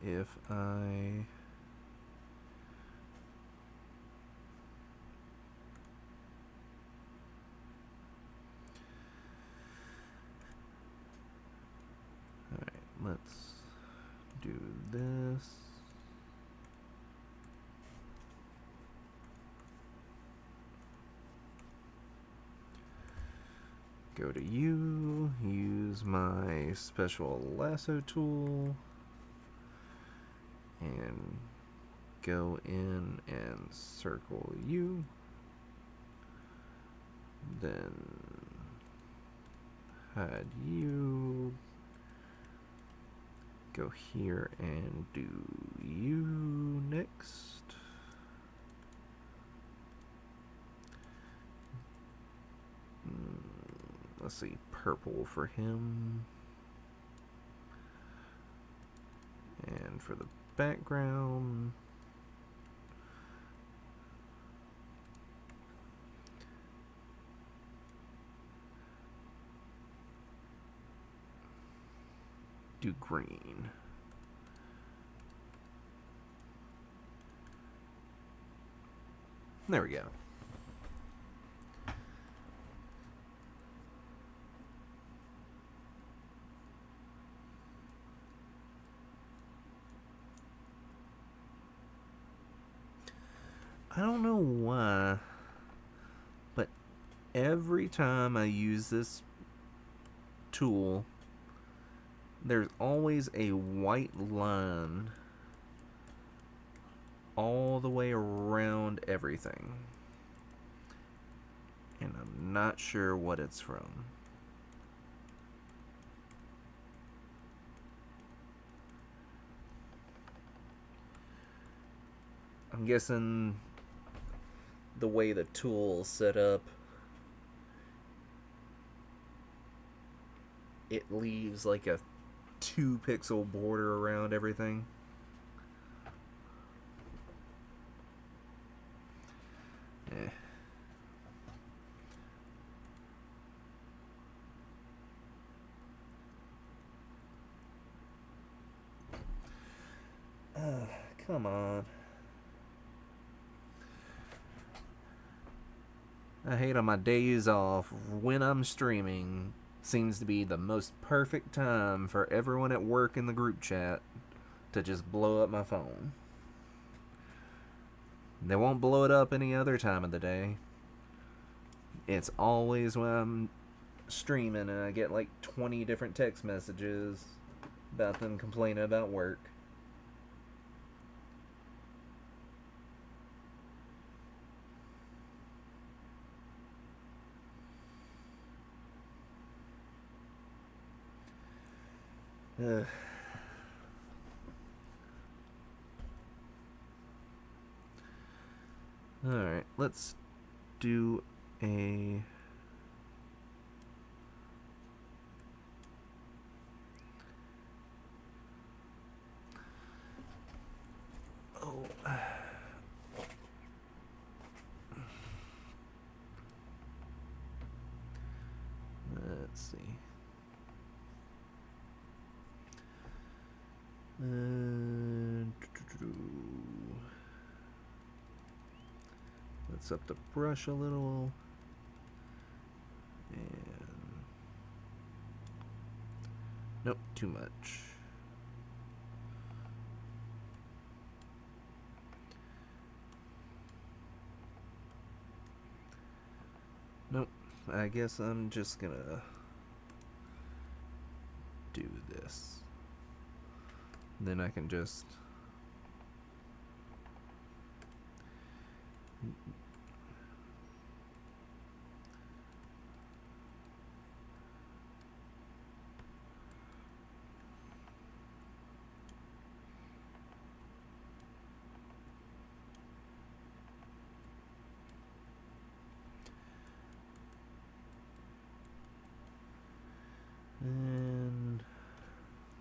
if I let's do this. Go to you, use my special lasso tool, and go in and circle you. Then hide you. Go here and do you next. Let's see, purple for him. And for the background, do green. There we go. I don't know why, but every time I use this tool, there's always a white line all the way around everything. And I'm not sure what it's from. I'm guessing the way the tool's set up, it leaves like a 2-pixel border around everything. Come on. I hate on my days off when I'm streaming. Seems to be the most perfect time for everyone at work in the group chat to just blow up my phone. They won't blow it up any other time of the day. It's always when I'm streaming and I get like 20 different text messages about them complaining about work. Alright, let's do a... Oh. Let's see. Let's up the brush a little. And nope, too much. Nope, I guess I'm just gonna do this. Then I can just and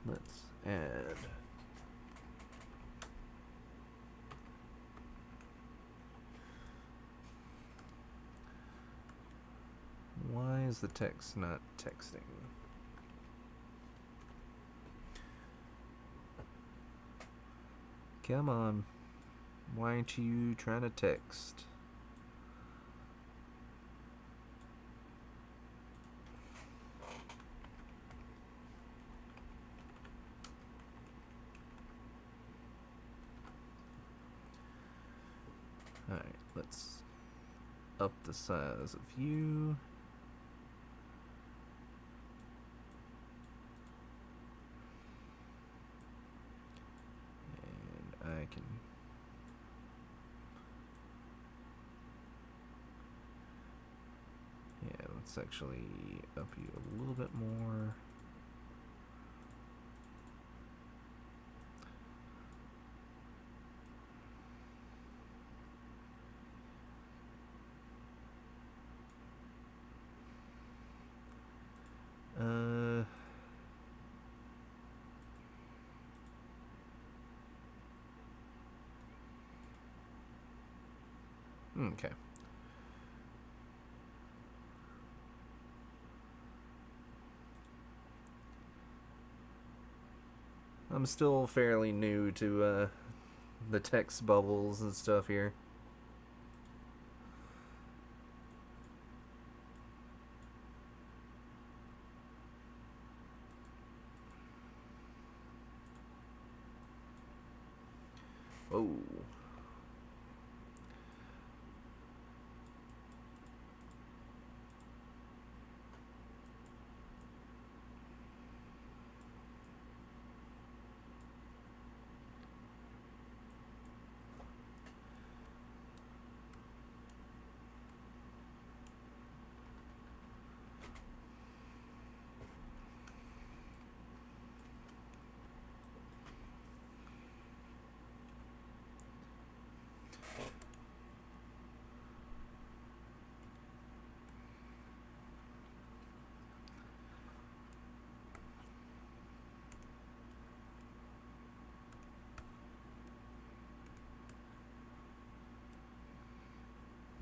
let's add why is the text not texting? Come on. Why aren't you trying to text? Alright, let's up the size of you. And I can... Yeah, let's actually up you a little bit more. Okay. I'm still fairly new to the text bubbles and stuff here. Oh.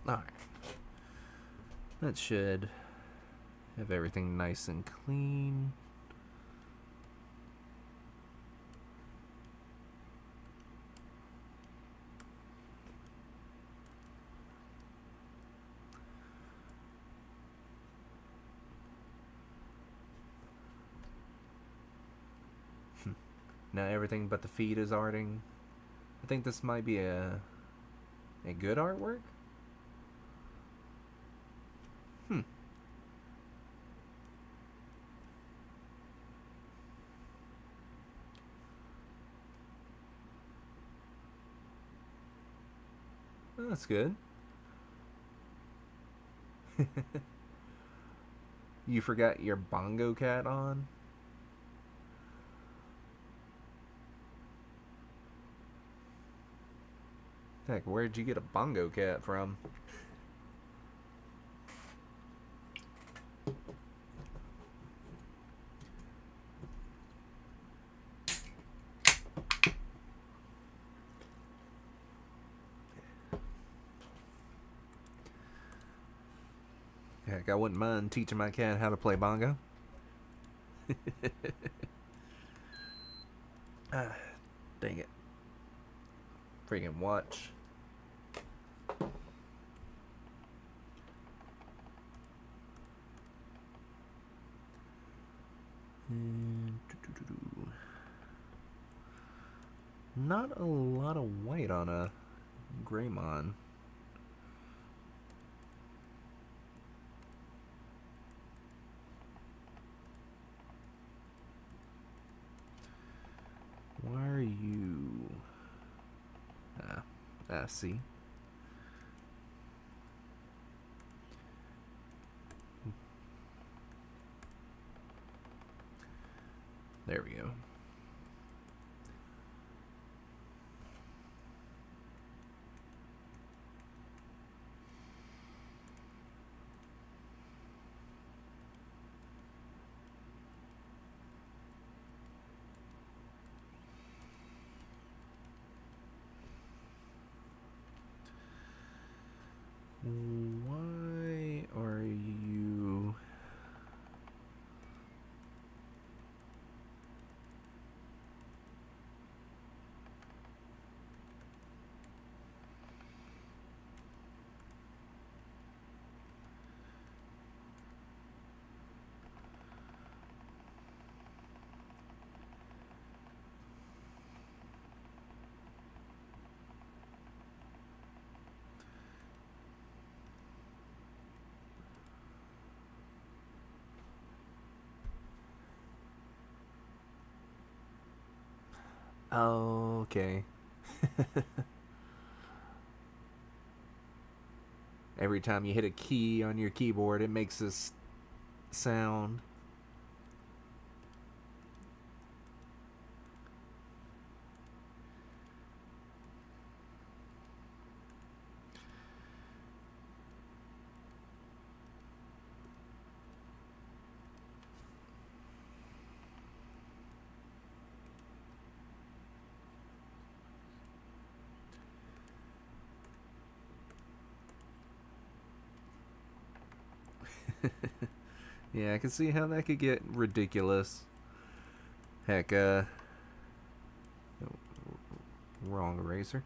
Alright. That should have everything nice and clean. Now everything but the feet is arting. I think this might be a good artwork. Oh, that's good. You forgot your bongo cat on? Heck, where'd you get a bongo cat from? Heck, I wouldn't mind teaching my cat how to play bongo. Ah, dang it. Freaking watch. Not a lot of white on a Greymon. Why are you... see. There we go. Why are you... Oh, okay. Every time you hit a key on your keyboard, it makes this sound. Yeah, I can see how that could get ridiculous. Heck, wrong eraser.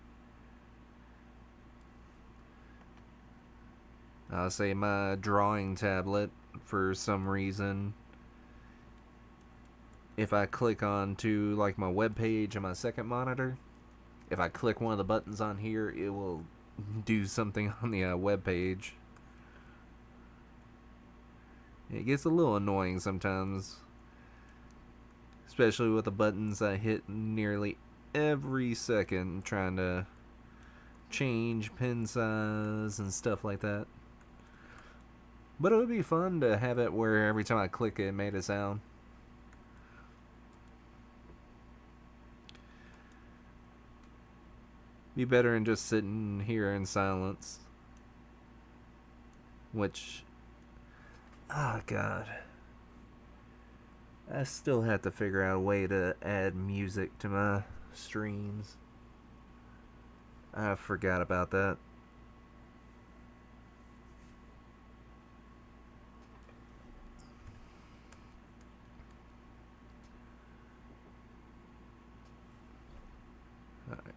I'll say my drawing tablet, for some reason, if I click on to like my web page on my second monitor, if I click one of the buttons on here, it will do something on the web page. It gets a little annoying sometimes, especially with the buttons I hit nearly every second trying to change pen size and stuff like that. But it would be fun to have it where every time I click it made a sound. Be better than just sitting here in silence. Which, oh god, I still have to figure out a way to add music to my streams. I forgot about that. Alright.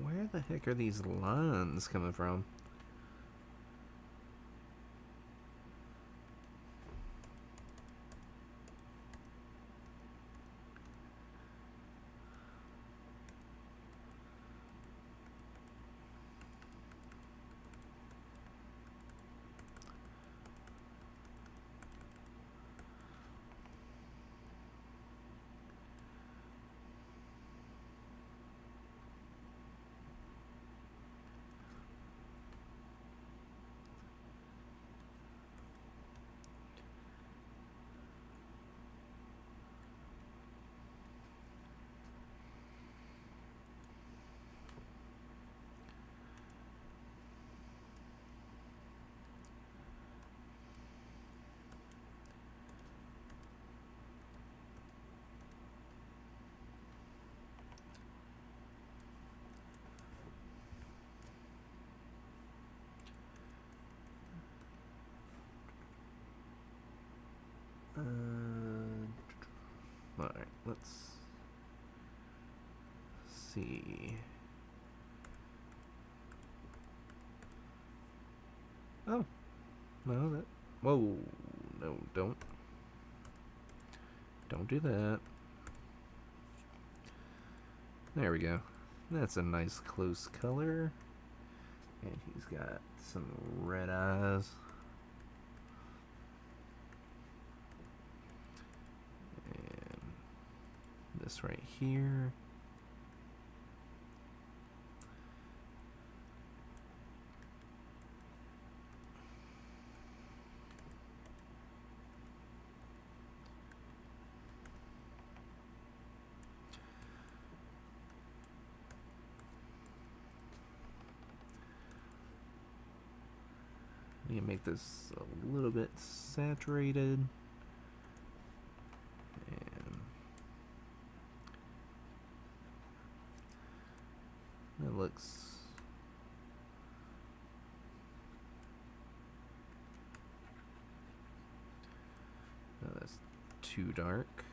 Where the heck are these lines coming from? Alright, let's see. Oh, no, that. Whoa, no, don't. Don't do that. There we go. That's a nice close color. And he's got some red eyes. And this right here. Need to make this a little bit saturated. And that looks... No, that's too dark.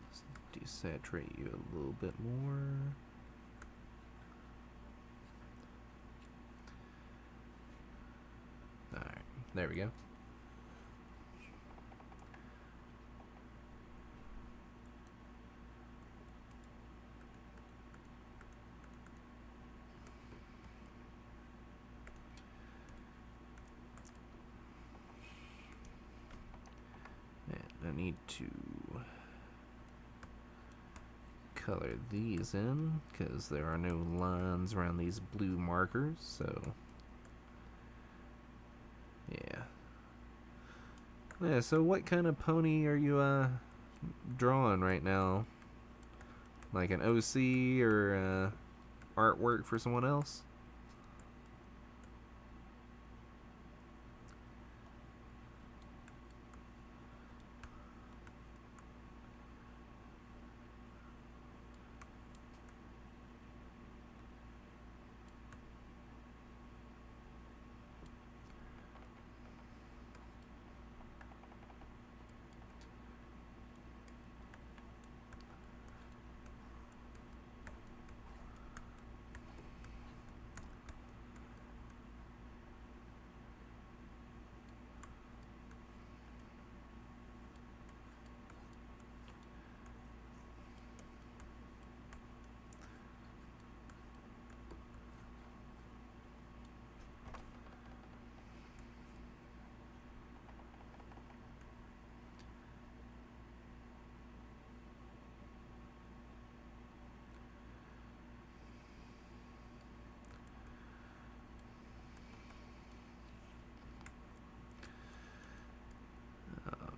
Let's do desaturate you a little bit more. Alright, there we go. And I need to color these in because there are no lines around these blue markers, so yeah, so what kind of pony are you drawing right now? Like an OC or artwork for someone else?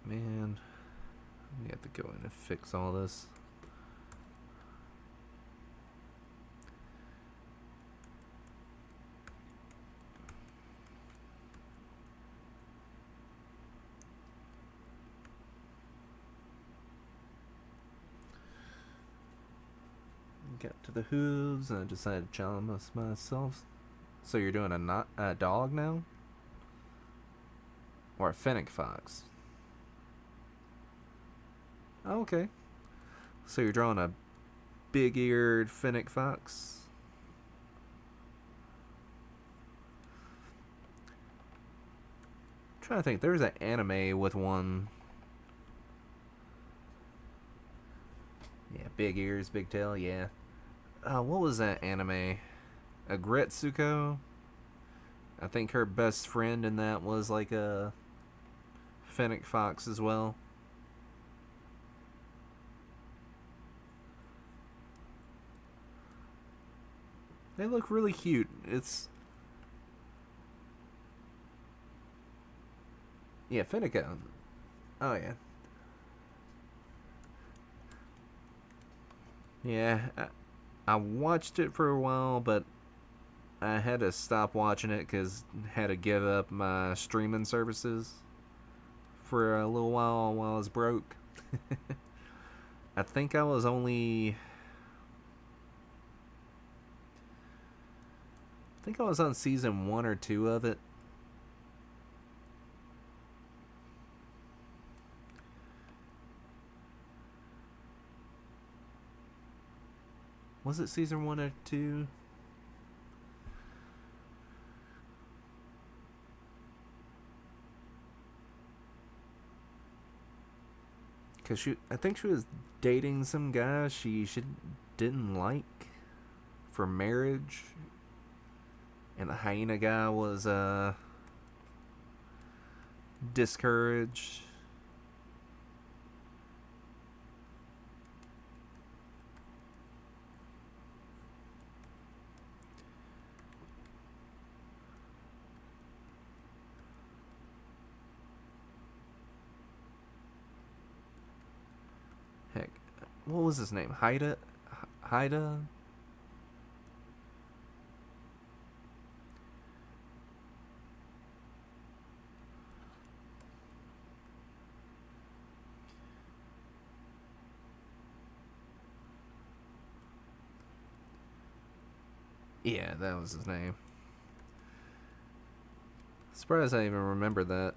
Man, we have to go in and fix all this. Got to the hooves and I decided to challenge myself. So you're doing a dog now? Or a fennec fox? Oh, okay. So you're drawing a big-eared fennec fox? I'm trying to think. There's an anime with one. Yeah, big ears, big tail, yeah. What was that anime? Agretsuko? I think her best friend in that was like a fennec fox as well. They look really cute. It's... Yeah, Fenneco. Oh, yeah. Yeah, I watched it for a while, but I had to stop watching it because I had to give up my streaming services for a little while I was broke. I think I was only... I think I was on season 1 or 2 of it. Was it season 1 or 2? Because I think she was dating some guy she didn't like for marriage. And the hyena guy was discouraged. Heck, what was his name? Haida? Haida? Yeah, that was his name. Surprised I even remember that.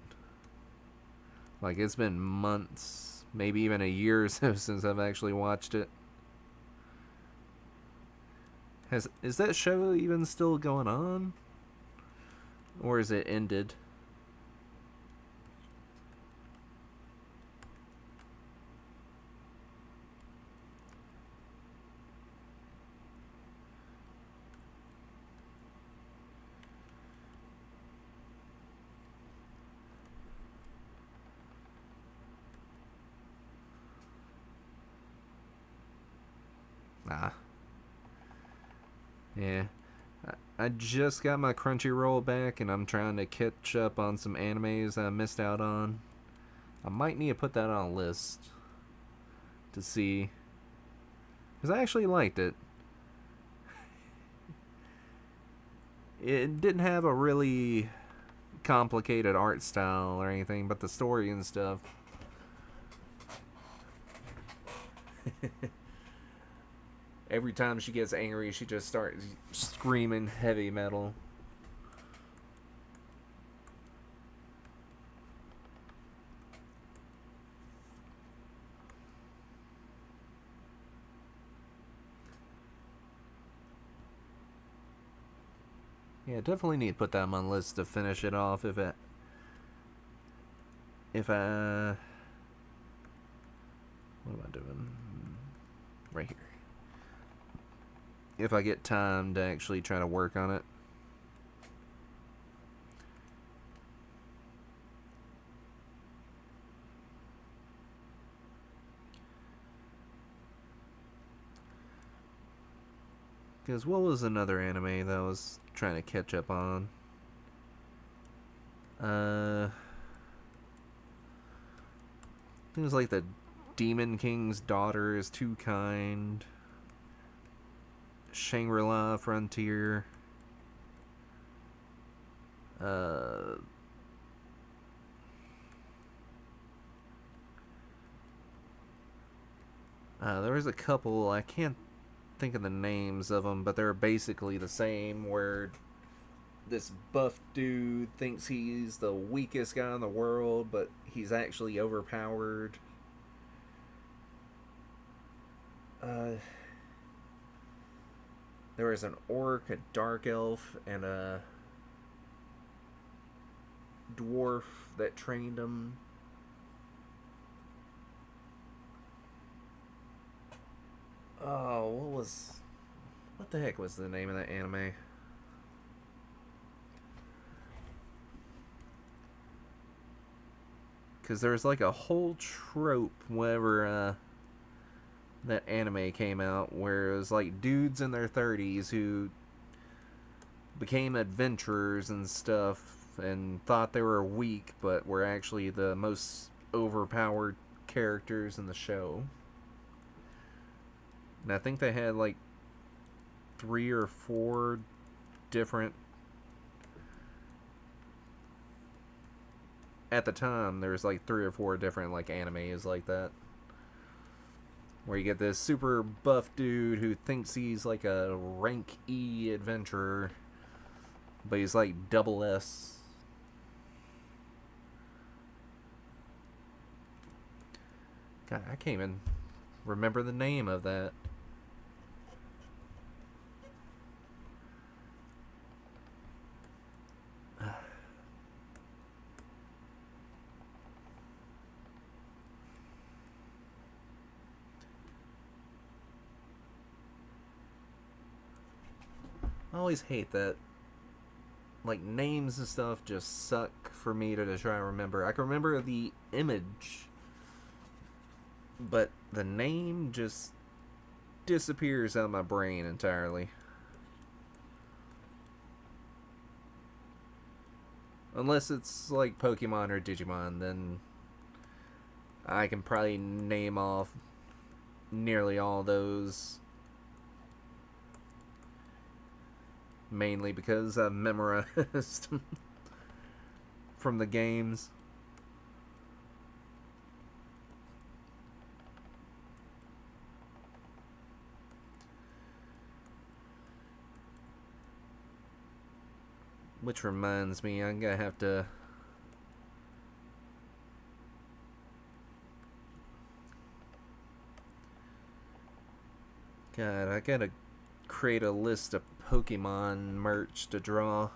Like, it's been months maybe even a year or so since I've actually watched it. Is that show even still going on? Or is it ended? Nah. Yeah. I just got my Crunchyroll back and I'm trying to catch up on some animes I missed out on. I might need to put that on a list to see. Because I actually liked it. It didn't have a really complicated art style or anything, but the story and stuff. Every time she gets angry, she just starts screaming heavy metal. Yeah, definitely need to put that on my list to finish it off if I what am I doing? Right here. If I get time to actually try to work on it. Because what was another anime that I was trying to catch up on? It was like the Demon King's Daughter is Too Kind. Shangri-La Frontier. There was a couple, I can't think of the names of them, but they're basically the same, where this buff dude thinks he's the weakest guy in the world, but he's actually overpowered. There was an orc, a dark elf, and a dwarf that trained him. Oh, what the heck was the name of that anime? Because there's like a whole trope whenever that anime came out, where it was like dudes in their 30s who became adventurers and stuff and thought they were weak, but were actually the most overpowered characters in the show. And I think they had like 3 or 4 different. At the time, there was like 3 or 4 different like animes like that, where you get this super buff dude who thinks he's like a rank E adventurer, but he's like double S. God, I can't even remember the name of that. I always hate that. Like, names and stuff just suck for me to try and remember. I can remember the image, but the name just disappears out of my brain entirely. Unless it's like Pokemon or Digimon, then I can probably name off nearly all those. Mainly because I've memorized from the games. Which reminds me, I'm gonna have to God, I gotta create a list of Pokemon merch to draw.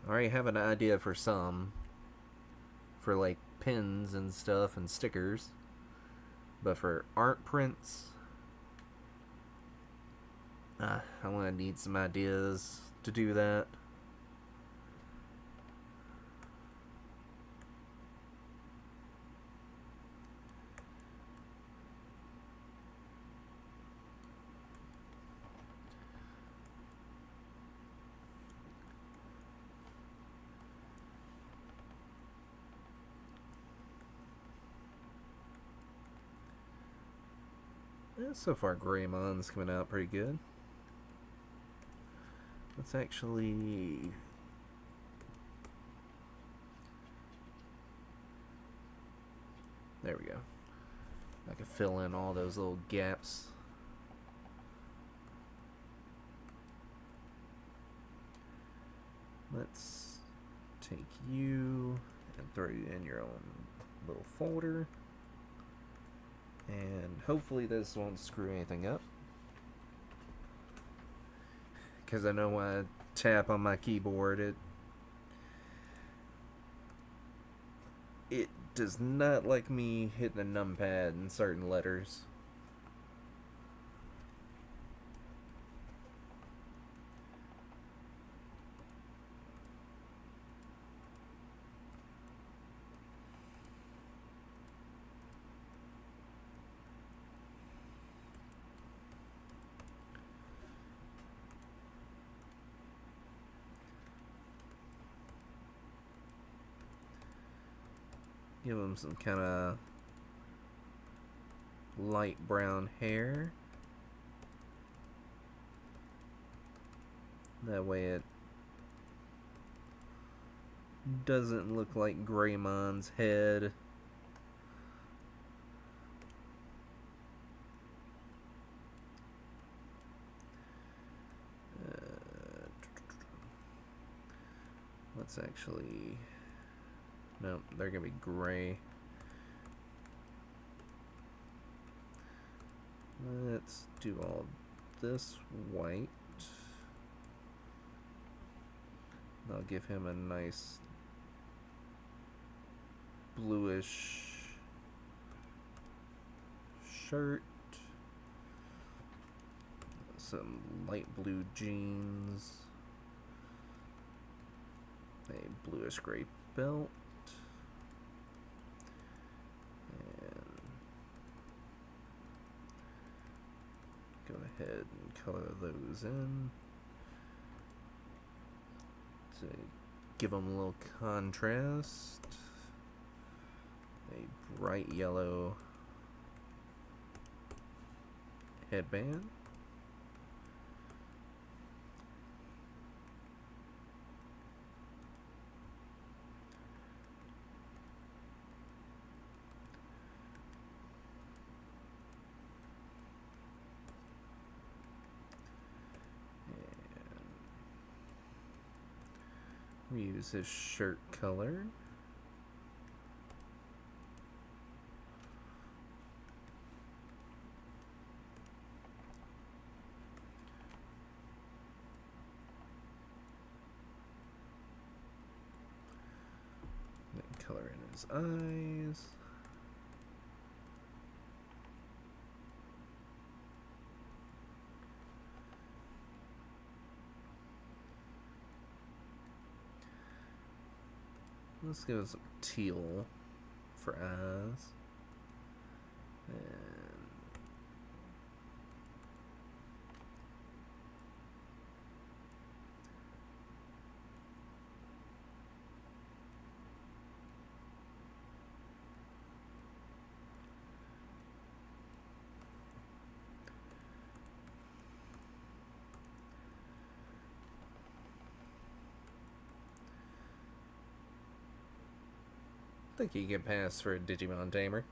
I already have an idea for some. For like pins and stuff and stickers. But for art prints, I'm gonna need some ideas to do that. So far, Greymon's coming out pretty good. Let's actually... There we go. I can fill in all those little gaps. Let's take you and throw you in your own little folder. And hopefully this won't screw anything up. Because I know when I tap on my keyboard, it does not like me hitting the numpad in certain letters. Give him some kind of light brown hair. That way it doesn't look like Greymon's head. Let's actually... Nope, they're gonna be gray. Let's do all this white. I'll give him a nice bluish shirt. Some light blue jeans. A bluish gray belt. Go ahead and color those in to give them a little contrast. A bright yellow headband. We use his shirt color. Then color in his eyes. Let's go with some teal for eyes. And I think you can pass for a Digimon tamer.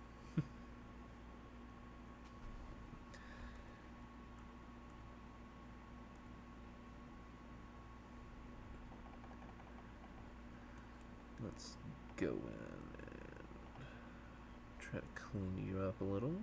Let's go in and try to clean you up a little.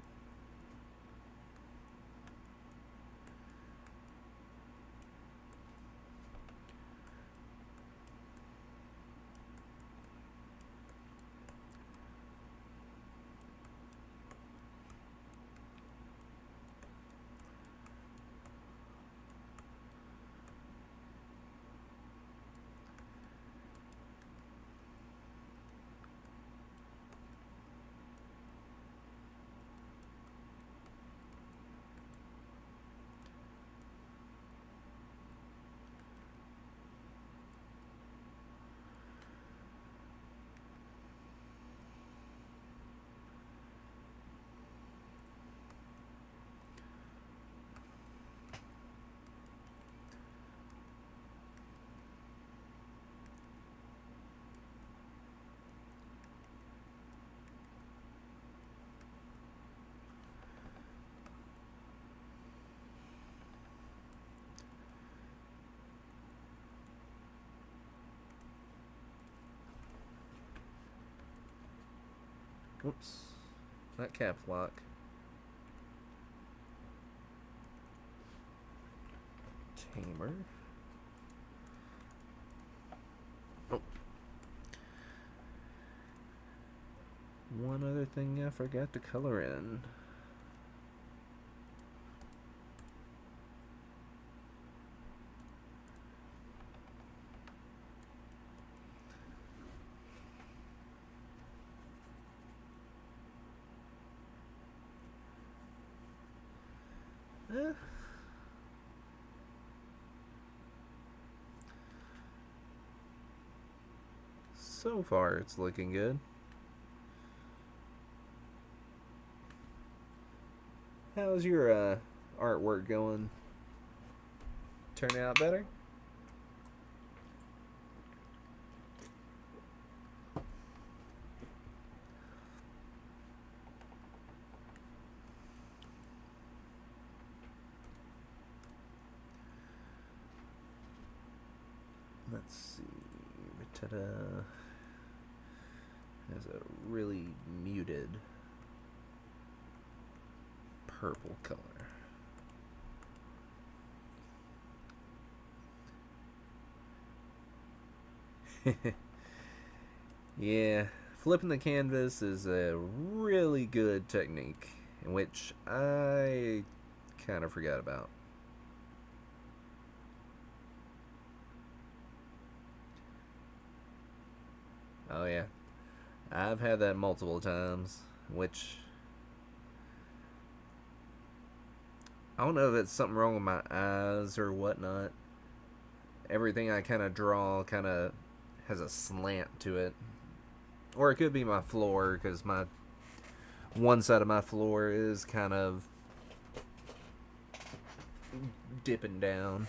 Whoops. Not cap lock. Tamer. Oh. One other thing I forgot to color in. So far, it's looking good. How's your artwork going? Turn out better? Let's see. Ritetta has a really muted purple color. Yeah, flipping the canvas is a really good technique, in which I kind of forgot about. Oh yeah, I've had that multiple times, which I don't know if it's something wrong with my eyes or whatnot. Everything I kind of draw kind of has a slant to it. Or it could be my floor, because my one side of my floor is kind of dipping down.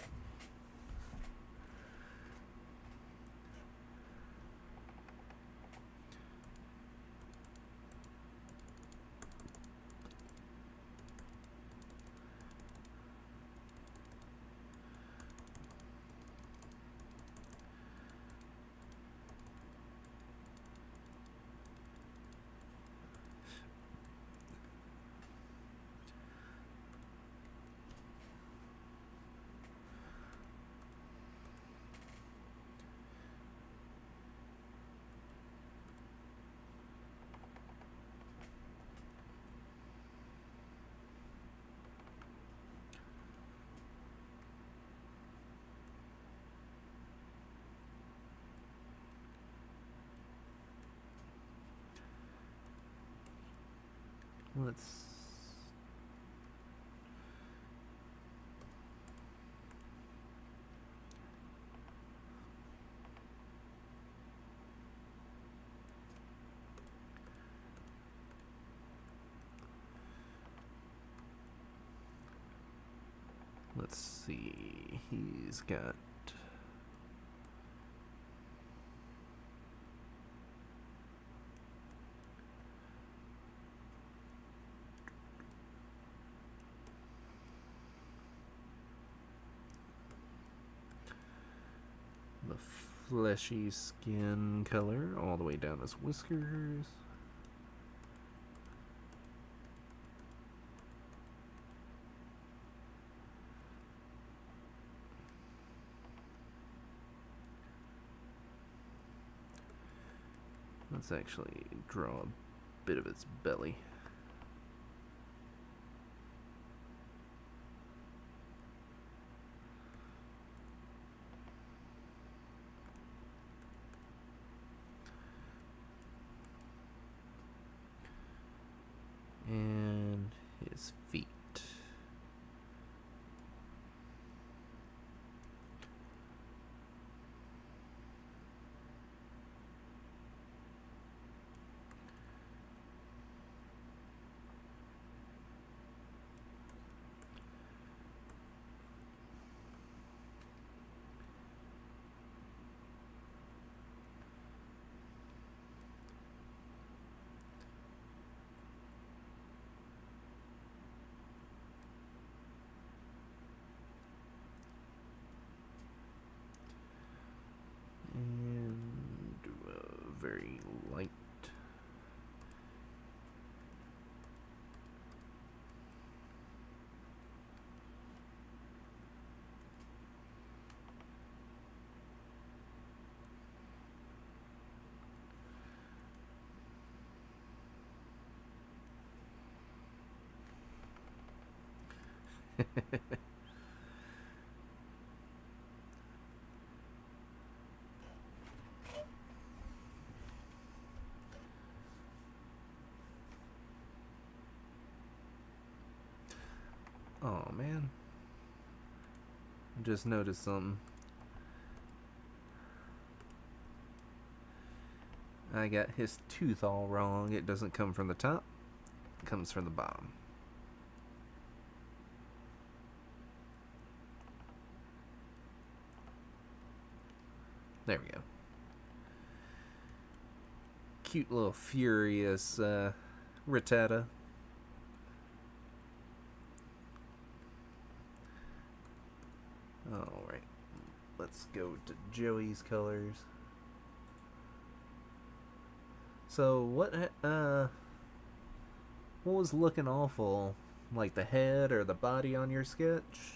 Let's see. He's got the fleshy skin color all the way down his whiskers. Let's actually draw a bit of its belly. And his feet. And do a very light Oh man, just noticed something. I got his tooth all wrong. It doesn't come from the top, it comes from the bottom. There we go. Cute little furious Rattata. Alright, let's go to Joey's colors. So what was looking awful? Like the head or the body on your sketch?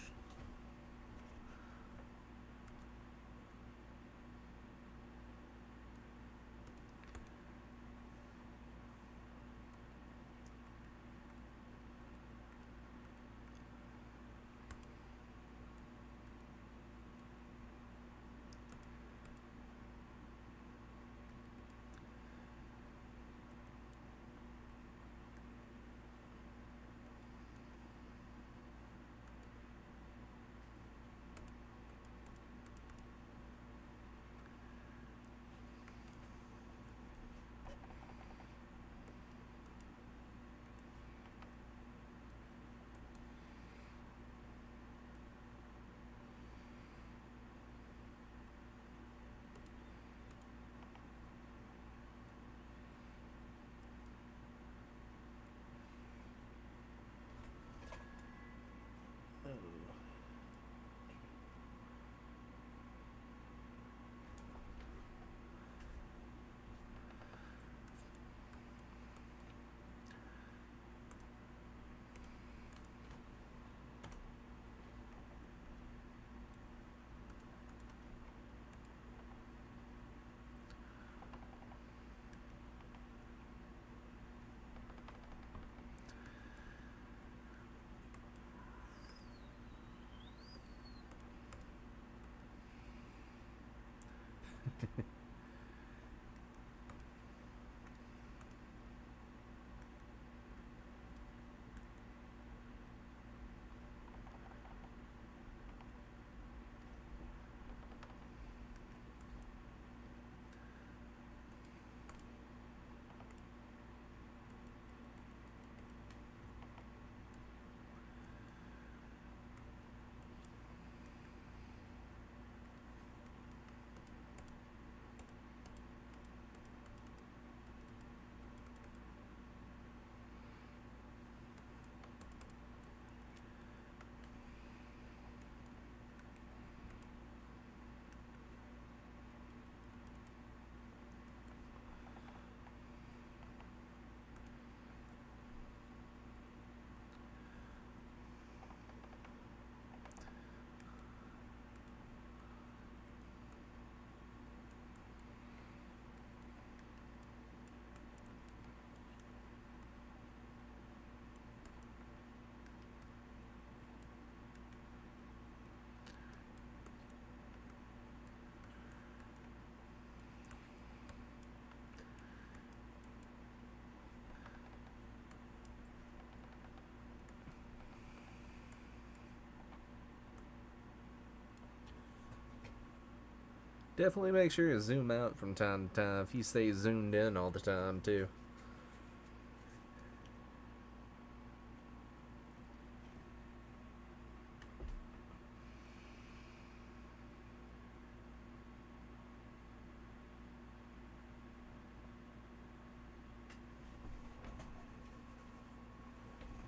Definitely make sure you zoom out from time to time if you stay zoomed in all the time, too.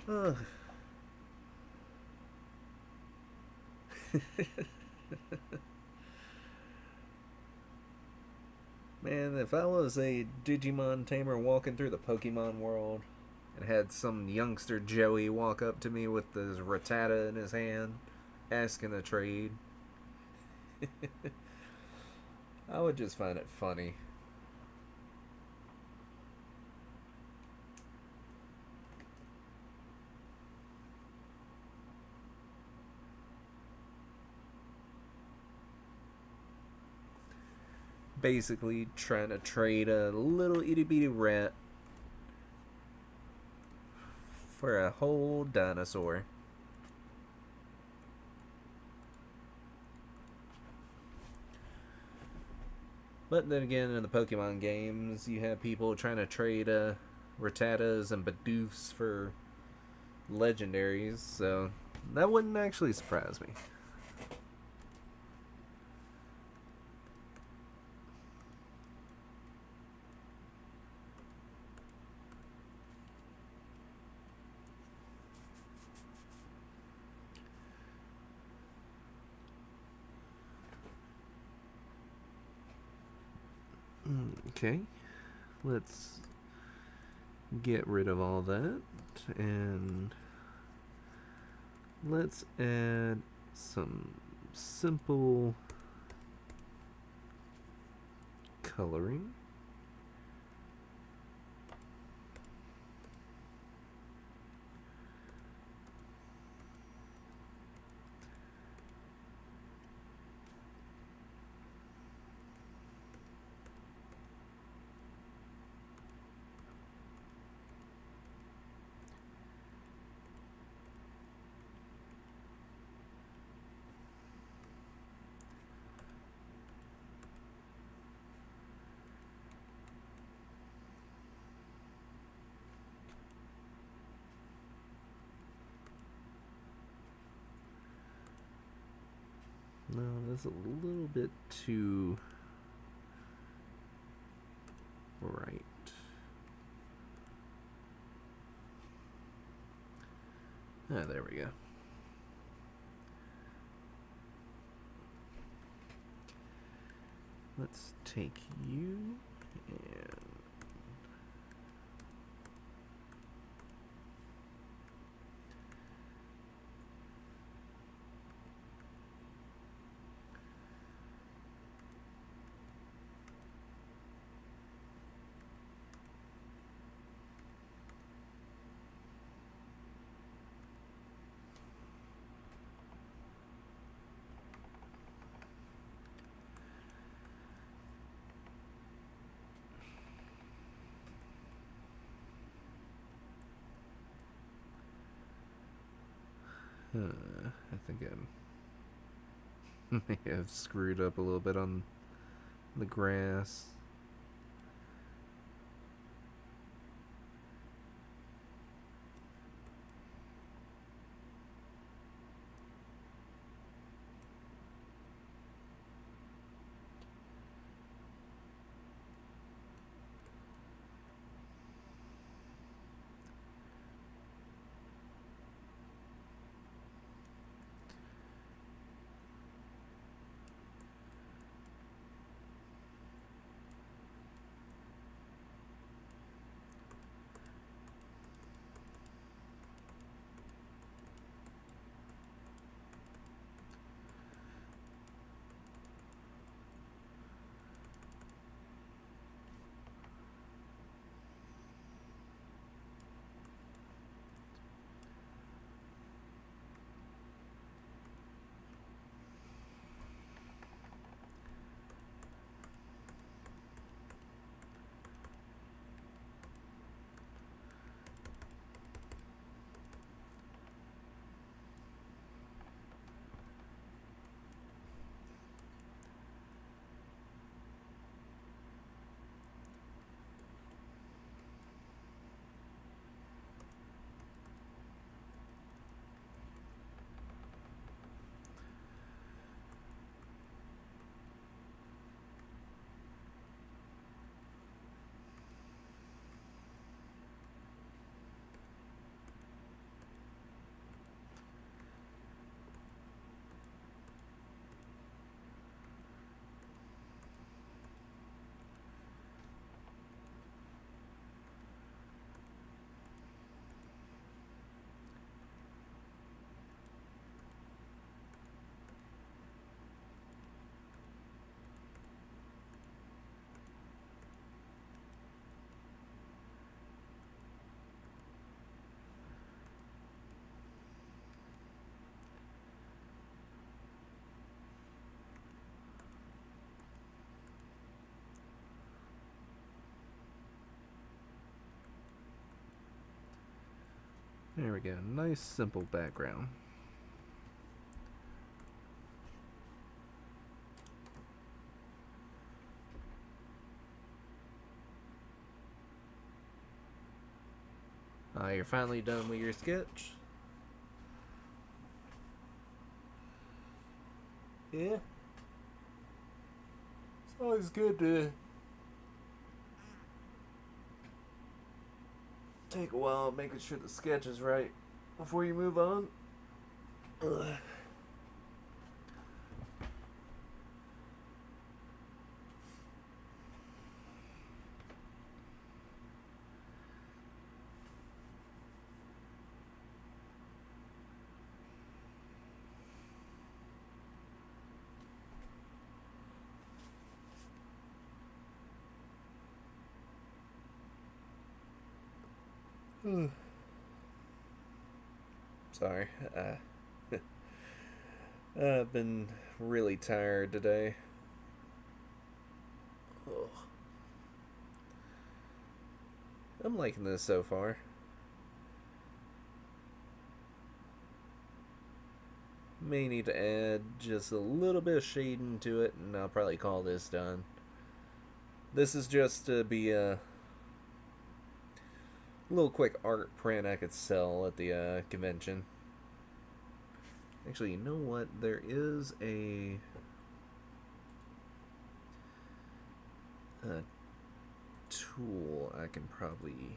Ugh. Man, if I was a Digimon tamer walking through the Pokemon world and had some youngster Joey walk up to me with his Rattata in his hand, asking to trade, I would just find it funny. Basically trying to trade a little itty bitty rat for a whole dinosaur. But then again, in the Pokemon games, you have people trying to trade Rattatas and Bidoofs for legendaries, so that wouldn't actually surprise me. Okay, let's get rid of all that and let's add some simple coloring. No, that's a little bit too right. Ah, there we go. Let's take you and I think I may have screwed up a little bit on the grass. There we go. Nice simple background. You're finally done with your sketch? Yeah. It's always good to take a while making sure the sketch is right before you move on. Ugh. Sorry. I've been really tired today. Ugh. I'm liking this so far. May need to add just a little bit of shading to it, and I'll probably call this done. This is just to be a little quick art print I could sell at the convention. Actually, you know what? There is a tool I can probably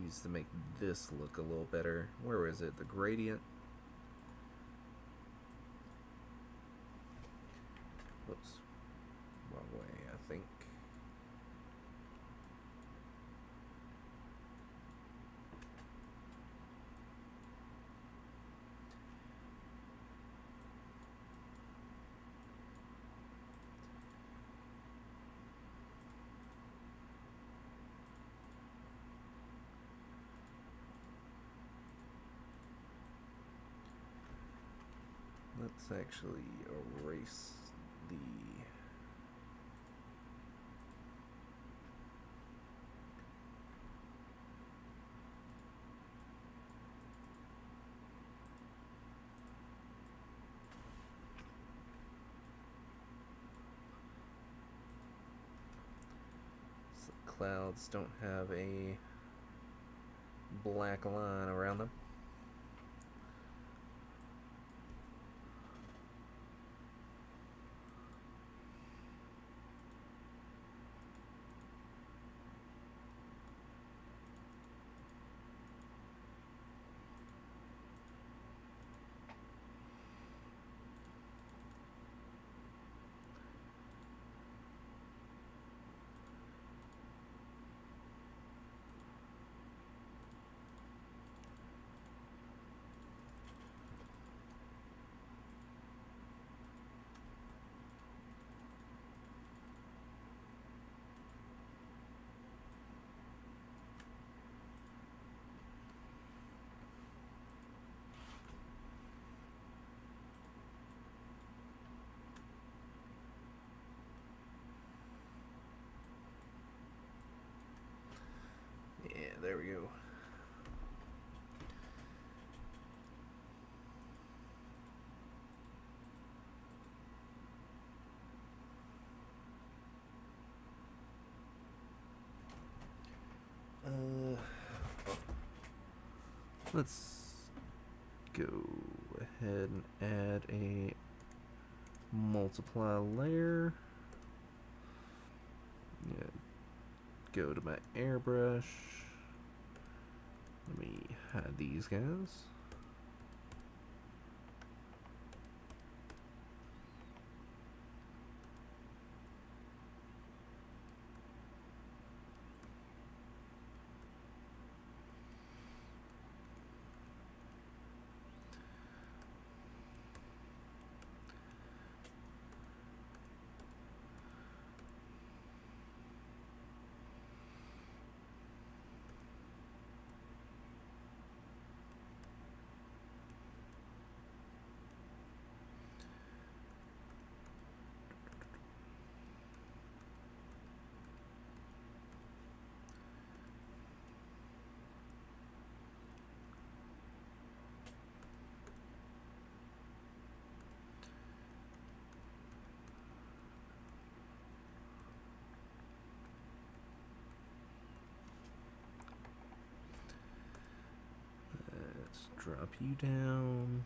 use to make this look a little better. Where is it? The gradient? Whoops. Wrong way, I think. Let's actually erase the clouds don't have a black line around them. Yeah, there we go. Let's go ahead and add a multiply layer. Yeah, go to my airbrush. Let me hide these guys. Drop you down.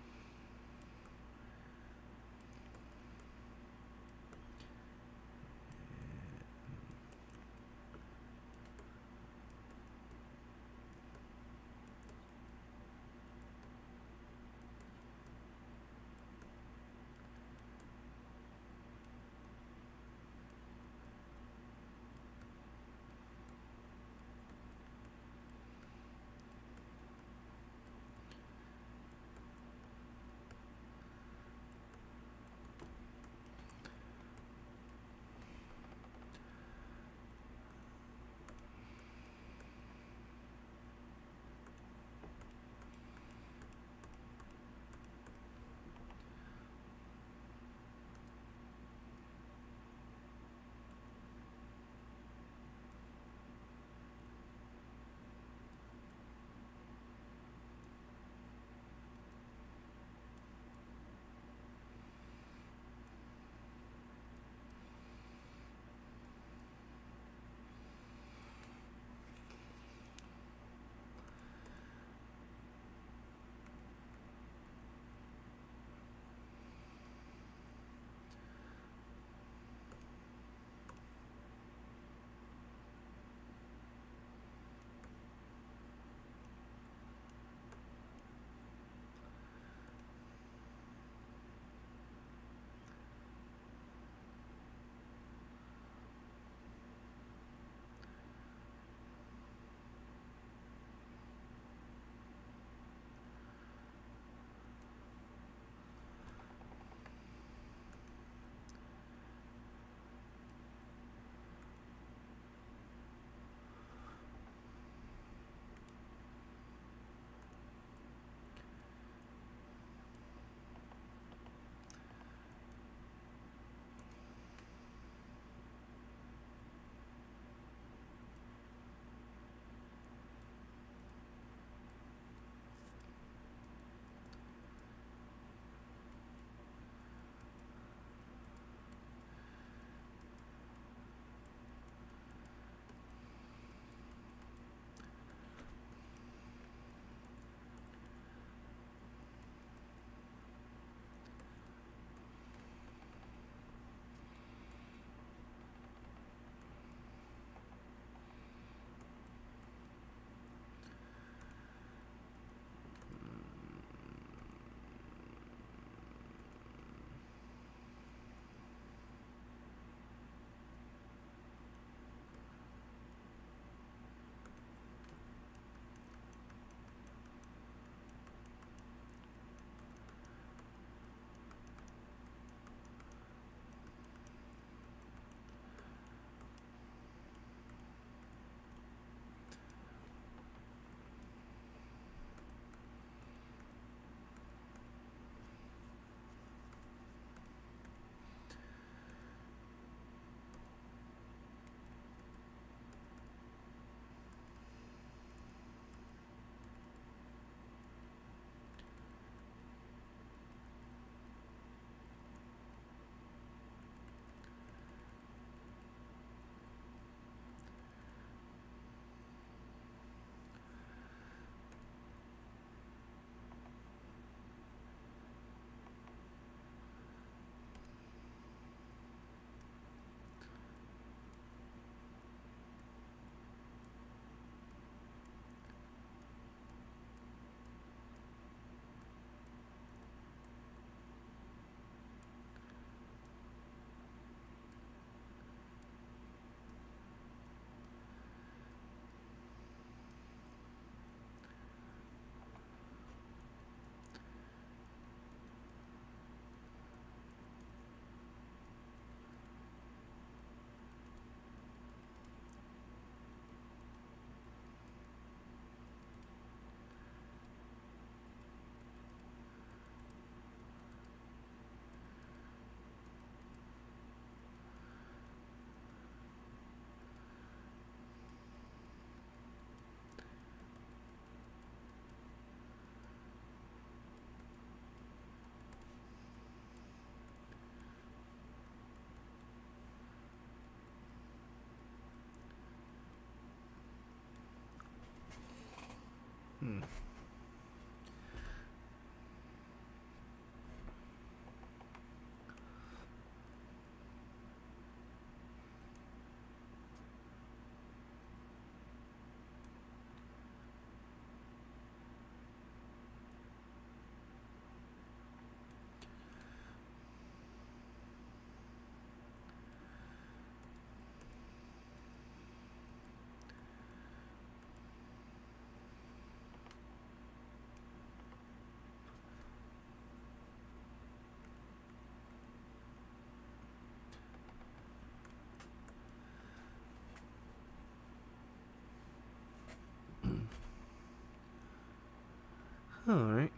Alright.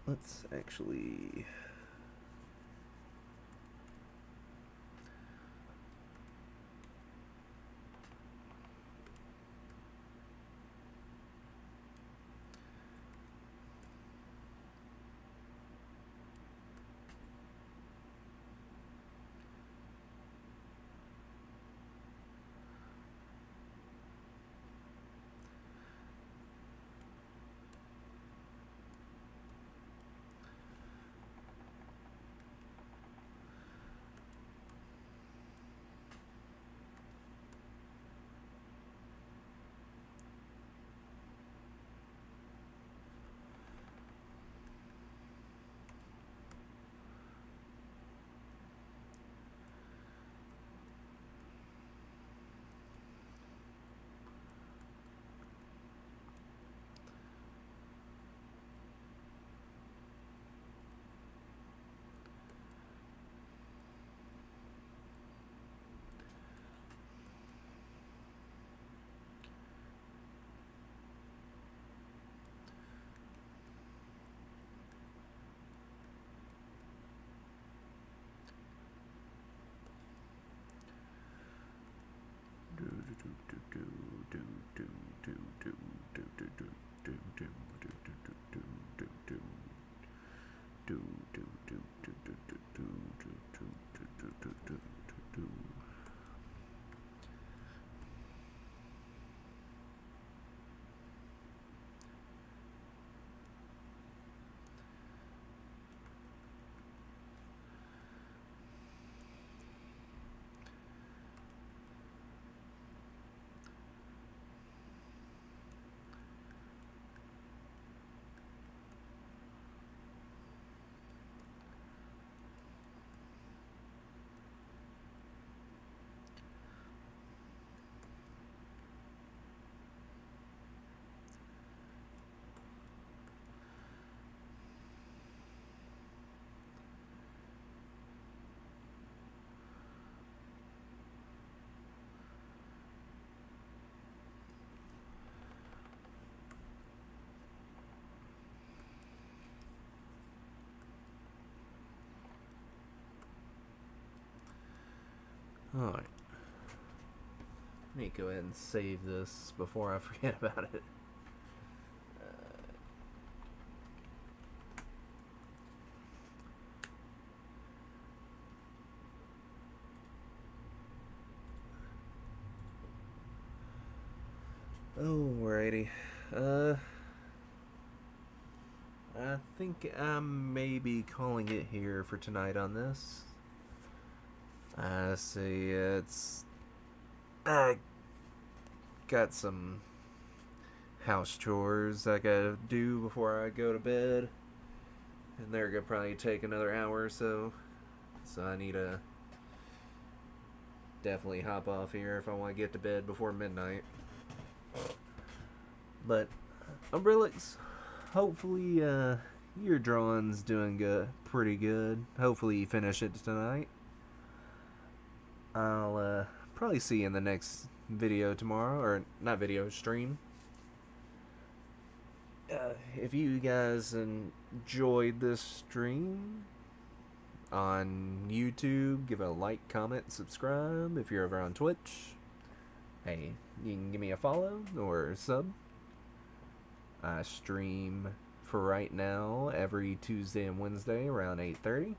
Let's actually... Alright. Let me go ahead and save this before I forget about it. Alrighty. I think I may be calling it here for tonight on this. I see I got some house chores I gotta do before I go to bed. And they're gonna probably take another hour or so. So I need to definitely hop off here if I want to get to bed before midnight. But, Umbrellix, hopefully your drawing's doing pretty good. Hopefully you finish it tonight. I'll probably see you in the next video tomorrow, or not video, stream. If you guys enjoyed this stream on YouTube, give it a like, comment, subscribe. If you're over on Twitch, hey, you can give me a follow or a sub. I stream for right now every Tuesday and Wednesday around 8:30.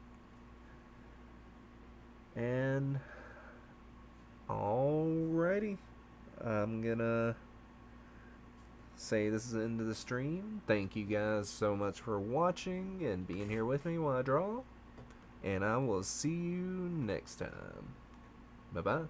And alrighty, I'm gonna say this is the end of the stream. Thank you guys so much for watching and being here with me while I draw. And I will see you next time. Bye-bye.